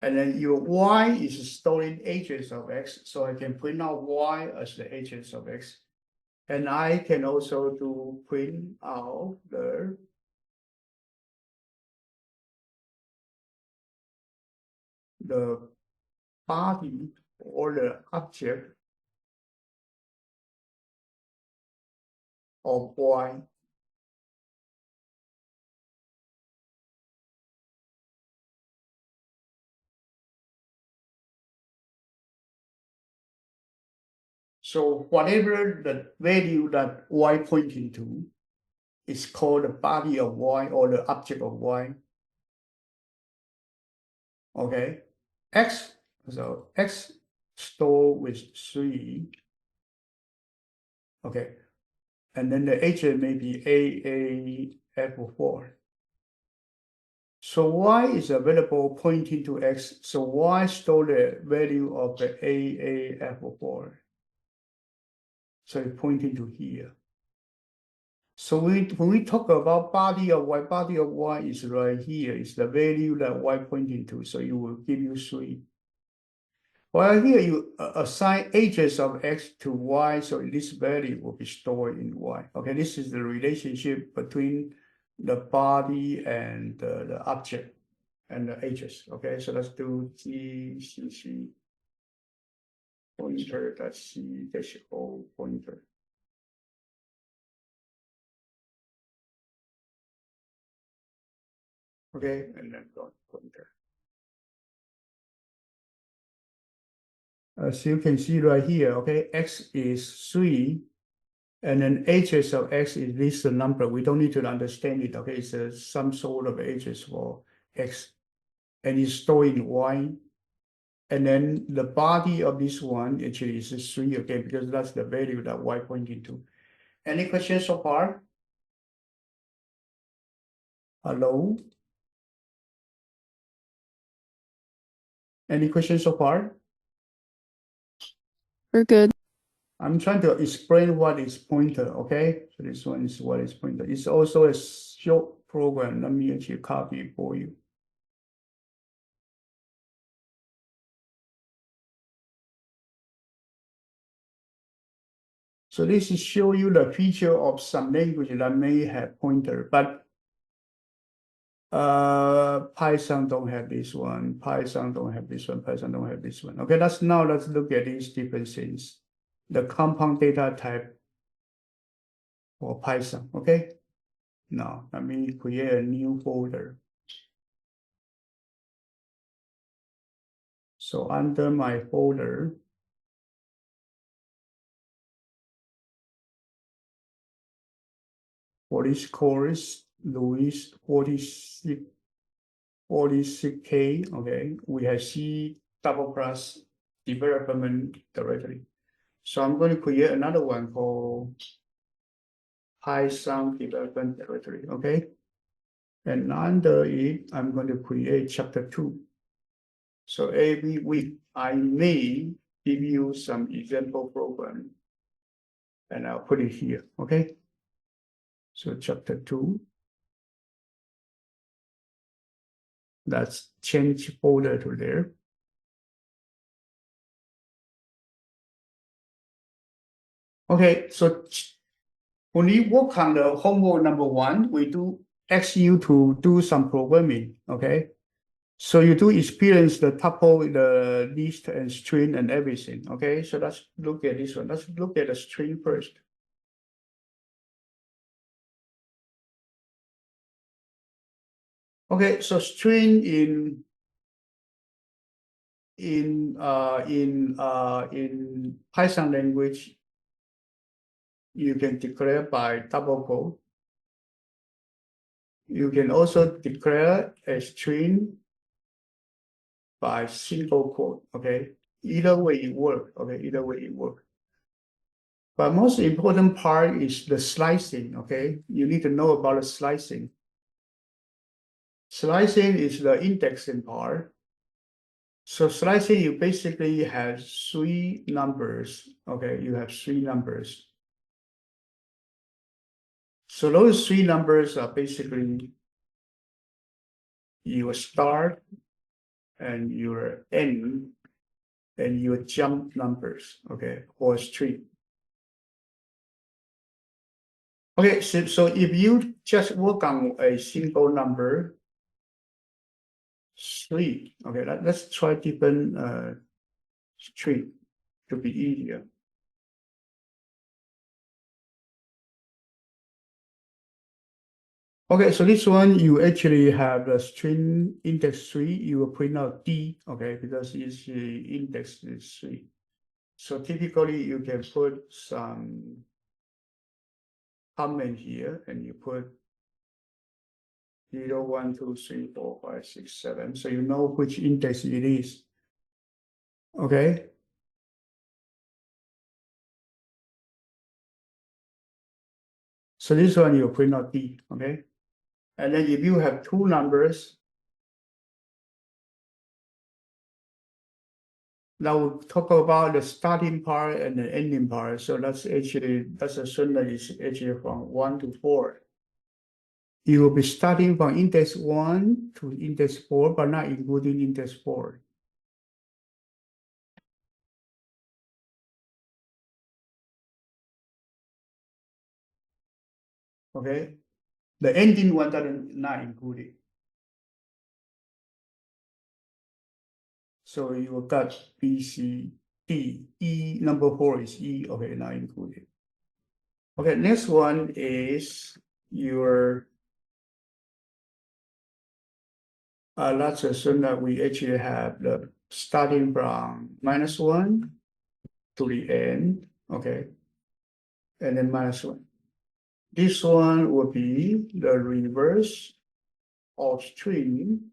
And then your y is storing address of x, so I can print out y as the address of x. And I can also do print out the body or the object of y. So whatever the value that y pointing to is called the body of y or the object of y. Okay, x, so x store with 3. Okay, and then the agent may be AAF4. So y is a variable pointing to x, so y store the value of the AAF4. So it's pointing to here. So when we talk about body of y is right here, is the value that y pointing to, so it will give you 3. Well, here you assign address of x to y, so this value will be stored in y. Okay, this is the relationship between the body and the object and the address. Okay, so let's do GCC pointer, that's C dash O pointer. Okay, and then dot pointer. As you can see right here, okay, x is 3, and then address of x is this number. We don't need to understand it, okay? It's some sort of address for x, and it's stored in y. And then the body of this one actually is 3, okay, because that's the value that y pointing to. Any questions so far? Hello? Any questions so far? We're good. I'm trying to explain what is pointer, okay? So this one is what is pointer. It's also a short program. Let me actually copy for you. So this is show you the feature of some language that may have pointer, but Python don't have this one, Python don't have this one, Python don't have this one. Okay, let's look at these different things. The compound data type for Python, okay? Now, let me create a new folder. So under my folder, for this course, Louis 46K, okay, we have C double plus development directory. So I'm going to create another one called Python development directory, okay? And under it, I'm going to create chapter 2. So every week, I may give you some example program, and I'll put it here, okay? So chapter 2, that's change folder to there. Okay, so when we work on the homework number 1, we do ask you to do some programming, okay? So you do experience the tuple, the list and string and everything, okay? So let's look at this one. Let's look at the string first. Okay, so string in Python language, you can declare by double quote. You can also declare a string by single quote, okay? Either way it works, okay? Either way it works. But most important part is the slicing, okay? You need to know about the slicing. Slicing is the indexing part. So slicing, you basically have 3 numbers, okay? You have 3 numbers. So those 3 numbers are basically your start and your end and your jump numbers, okay, or string. Okay, so if you just work on a single number, 3, okay, let's try different string to be easier. Okay, so this one, you actually have the string index 3, you will print out D, okay, because it's the index is 3. So typically you can put some comment here and you put 0, 1, 2, 3, 4, 5, 6, 7. So you know which index it is. Okay. So this one you print out D, okay? And then if you have 2 numbers, now we'll talk about the starting part and the ending part. So that's assume that it's actually from 1 to 4. You will be starting from index 1 to index 4, but not including index 4. Okay? The ending one doesn't not included. So you got B, C, D, E, number 4 is E, okay, not included. Okay, next one is your let's assume that we actually have the starting from -1 to the end, okay, and then -1. This one will be the reverse of string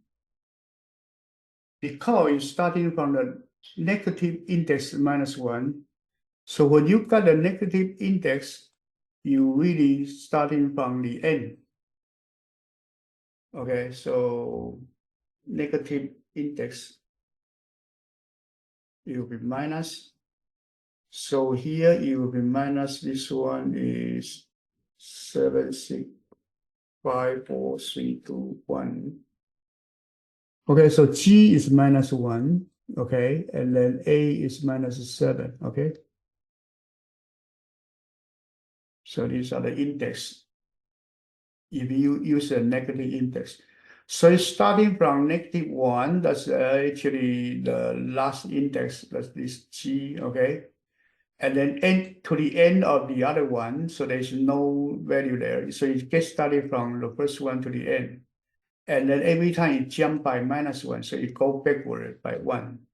because it's starting from the negative index -1. So when you got the negative index, you really starting from the end. Okay, so negative index, it will be minus. So here it will be minus, this one is 7, 6, 5, 4, 3, 2, 1. Okay, so G is -1, okay, and then A is -7, okay. So these are the index. If you use a negative index. So it's starting from -1, that's actually the last index, that's this G, okay? And then end to the end of the other one, so there's no value there. So it gets started from the first one to the end. And then every time it jump by -1, so it go backward by 1.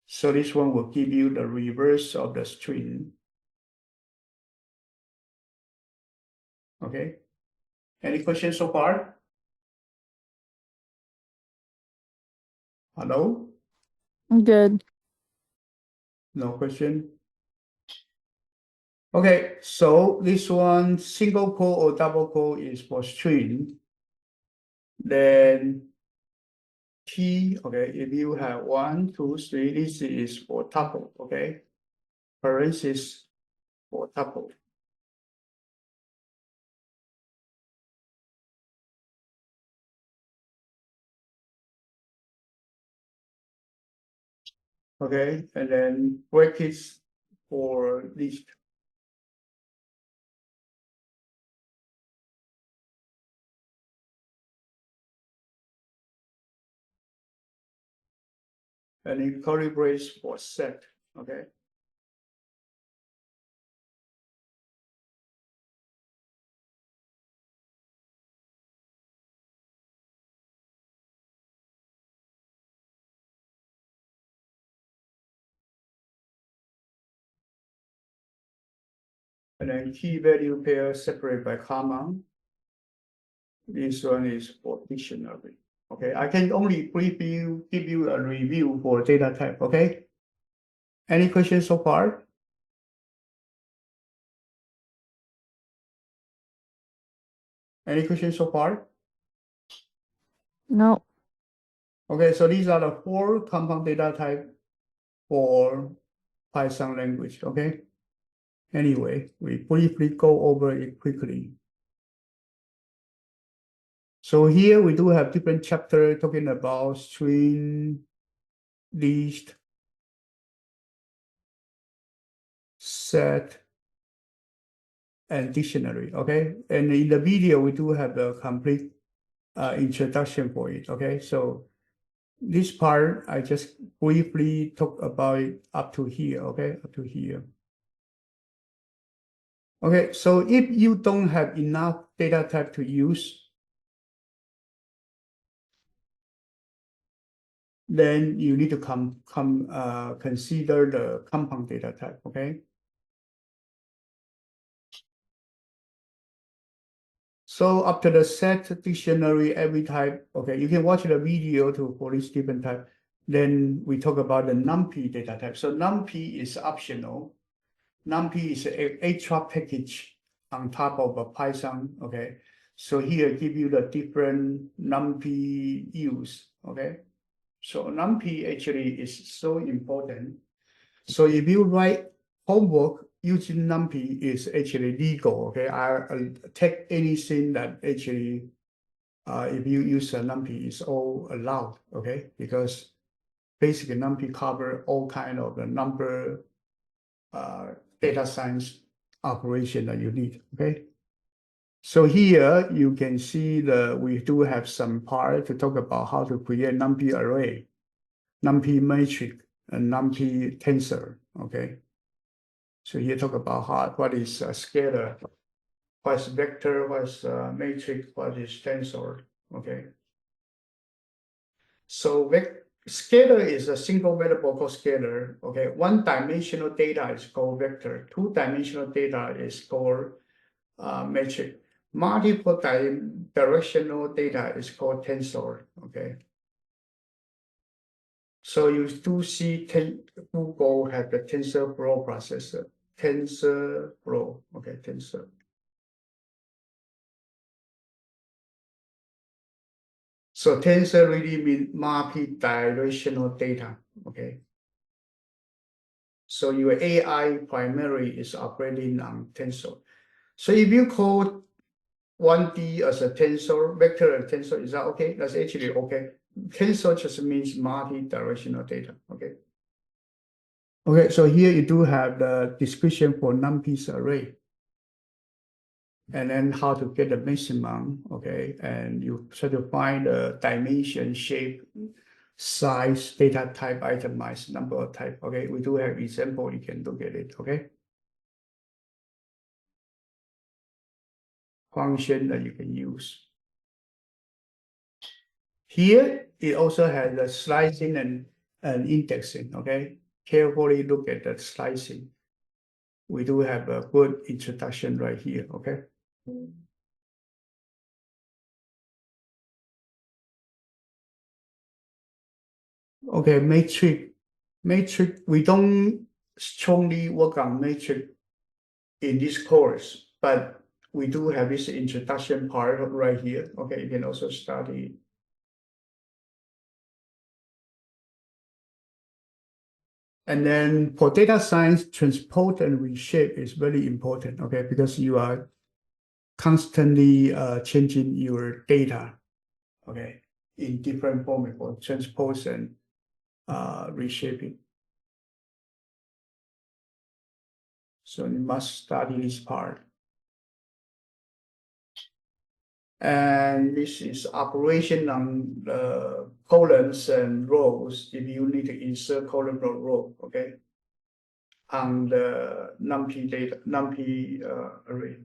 So this one will give you the reverse of the string. Okay. Any questions so far? Hello? I'm good. No question? Okay, so this one, single quote or double quote is for string. Then T, okay, if you have 1, 2, 3, this is for tuple, okay? Parentheses for tuple. Okay, and then brackets for list. And then curly brace for set, okay? And then key value pair separate by comma. This one is for dictionary. Okay, I can only give you a review for data type, okay? Any questions so far? Any questions so far? No. Okay, so these are the 4 compound data type for Python language, okay? Anyway, we briefly go over it quickly. So here we do have different chapter talking about string, list, set, and dictionary, okay? And in the video, we do have the complete introduction for it, okay? So this part, I just briefly talk about it up to here, okay? Up to here. Okay, so if you don't have enough data type to use, then you need to consider the compound data type, okay? So after the set dictionary, every type, okay, you can watch the video for this different type. Then we talk about the NumPy data type. So NumPy is optional. NumPy is an extra package on top of a Python, okay? So here give you the different NumPy use, okay? So NumPy actually is so important. So if you write homework using NumPy is actually legal, okay? I take anything that actually, if you use a NumPy, is all allowed, okay? Because basically NumPy cover all kind of the number data science operation that you need, okay? So here you can see we do have some part to talk about how to create NumPy array, NumPy matrix, and NumPy tensor, okay? So here talk about what is a scalar, what is vector, what is matrix, what is tensor, okay? So scalar is a single variable called scalar, okay? One-dimensional data is called vector. Two-dimensional data is called matrix. Multiple directional data is called tensor, okay? So you do see Google have the TensorFlow processor. TensorFlow, okay, Tensor. So tensor really means multi-directional data, okay? So your AI primarily is operating on tensor. So if you call 1D as a tensor, vector as a tensor, is that okay? That's actually okay. Tensor just means multi-directional data, okay? Okay, so here you do have the description for NumPy array. And then how to get the maximum, okay? And you try to find the dimension, shape, size, data type, itemized, number of type, okay? We do have example, you can look at it, okay? Function that you can use. Here, it also has the slicing and and indexing, okay? Carefully look at the slicing. We do have a good introduction right here, okay? Okay, matrix, we don't strongly work on matrix in this course, but we do have this introduction part right here. Okay, you can also study. And then for data science, transport and reshape is very important, okay, because you are constantly changing your data, okay, in different format for transpose and reshaping. So you must study this part. And this is operation on the columns and rows if you need to insert column or row, okay, on the NumPy data, NumPy array.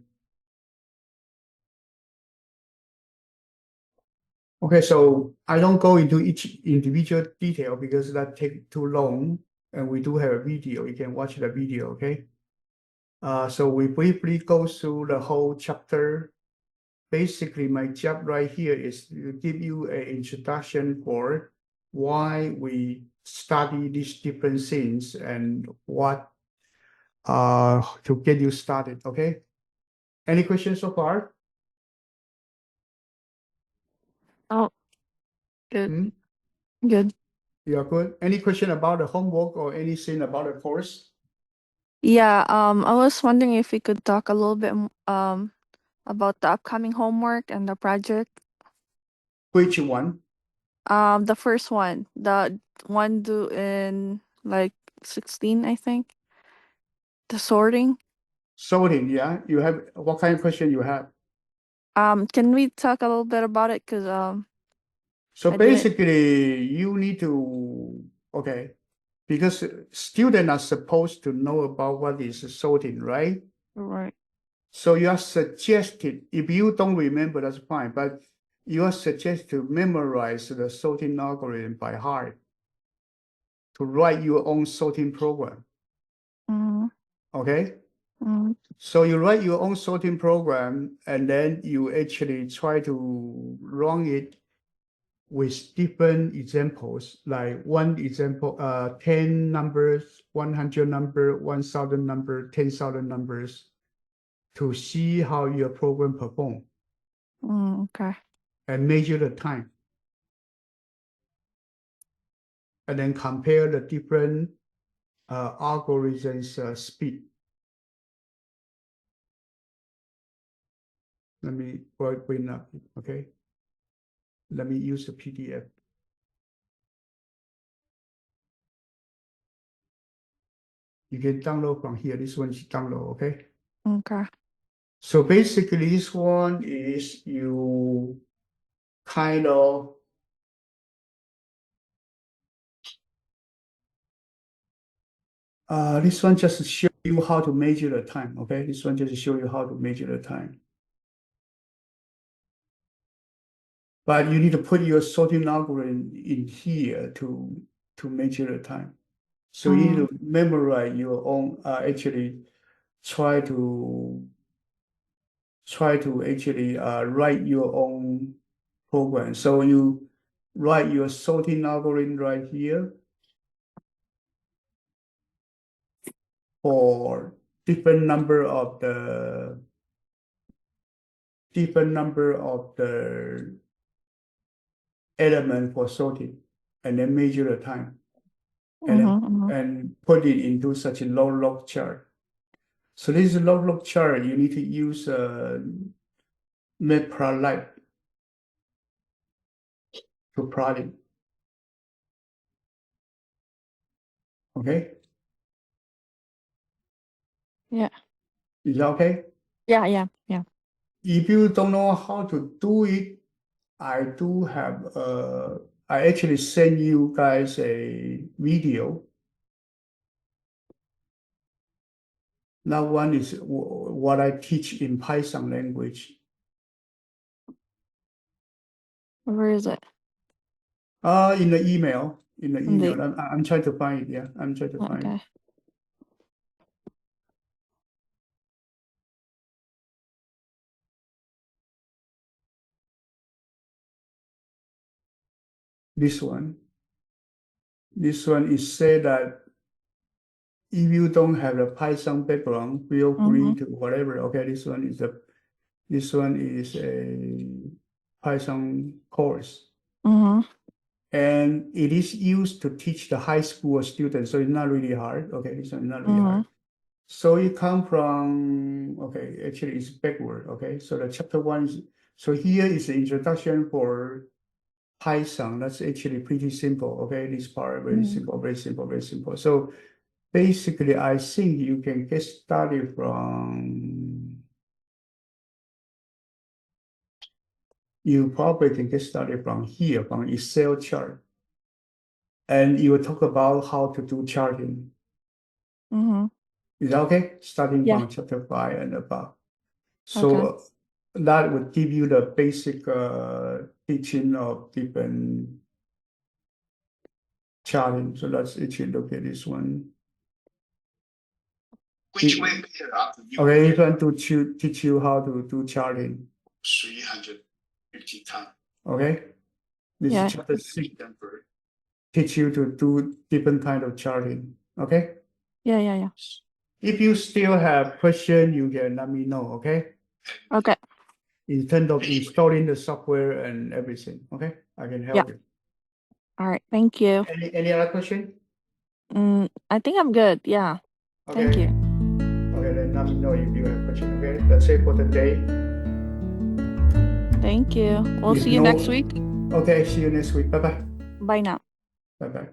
Okay, so I don't go into each individual detail because that take too long, and we do have a video. You can watch the video, okay? So we briefly go through the whole chapter. Basically, my job right here is to give you an introduction for why we study these different things and what to get you started, okay? Any questions so far? Oh, good. Hmm? Good. You are good. Any question about the homework or anything about the course? Yeah, I was wondering if we could talk a little bit about the upcoming homework and the project. Which one? The first one, the one due in like 16, I think. The sorting. Sorting, yeah. You have what kind of question you have? Can we talk a little bit about it? Cause So I didn't. basically, you need to, okay, because students are supposed to know about what is sorting, right? Right. So you are suggested, if you don't remember, that's fine, but you are suggested to memorize the sorting algorithm by heart to write your own sorting program, Mm-hmm. okay? Mm-hmm. So you write your own sorting program and then you actually try to run it with different examples, like one example, 10 numbers, 100 number, 1,000 number, 10,000 numbers to see how your program perform Okay. and measure the time. And then compare the different algorithms speed. Let me bring up, okay? Let me use the PDF. You can download from here. This one is download, okay? Okay. So basically, this one is you kind of this one just show you how to measure the time, okay? This one just show you how to measure the time. But you need to put your sorting algorithm in here to measure the time. So you need to memorize your own, actually try to actually write your own program. So you write your sorting algorithm right here for different number of the element for sorting, and then measure the time, and then and put it into such a log chart. So this log chart, you need to use Matplotlib to plot it. Okay? Yeah. Is that okay? Yeah. If you don't know how to do it, I do have I actually send you guys a video. That one is what I teach in Python language. Where is it? In the email, in the In the- email. I'm trying to find it. Yeah, I'm trying to find it. Okay. This one. This one is say that if you don't have a Python background, feel free to whatever. Okay, this one is a Python course. Mm-hmm. And it is used to teach the high school students, so it's not really hard. Okay, it's not really hard. So it come from, okay, actually it's backward. Okay, so the chapter 1 is, so here is the introduction for Python. That's actually pretty simple. Okay, this part very simple, very simple, very simple. So basically, I think you can get started from. You probably can get started from here, from Excel chart. And you will talk about how to do charting. Mm-hmm. Is that okay? Starting Yeah. from chapter 5 and above. So that would give you the basic teaching of different charting. So let's actually look at this one. Which way better after you Okay, it's going to teach you how to do charting. 350 times? Okay, this Yeah. is chapter 6 number. Teach you to do different kind of charting. Okay, Yeah. if you still have question, you can let me know. Okay, Okay. in terms of installing the software and everything. Okay, I can help you. All right. Thank you. Any other question? I think I'm good. Yeah. Okay. Thank you. Okay, then let me know if you have question. Okay, that's it for today. Thank you. We'll If see you no- next week. Okay, see you next week. Bye bye. Bye now. Bye bye.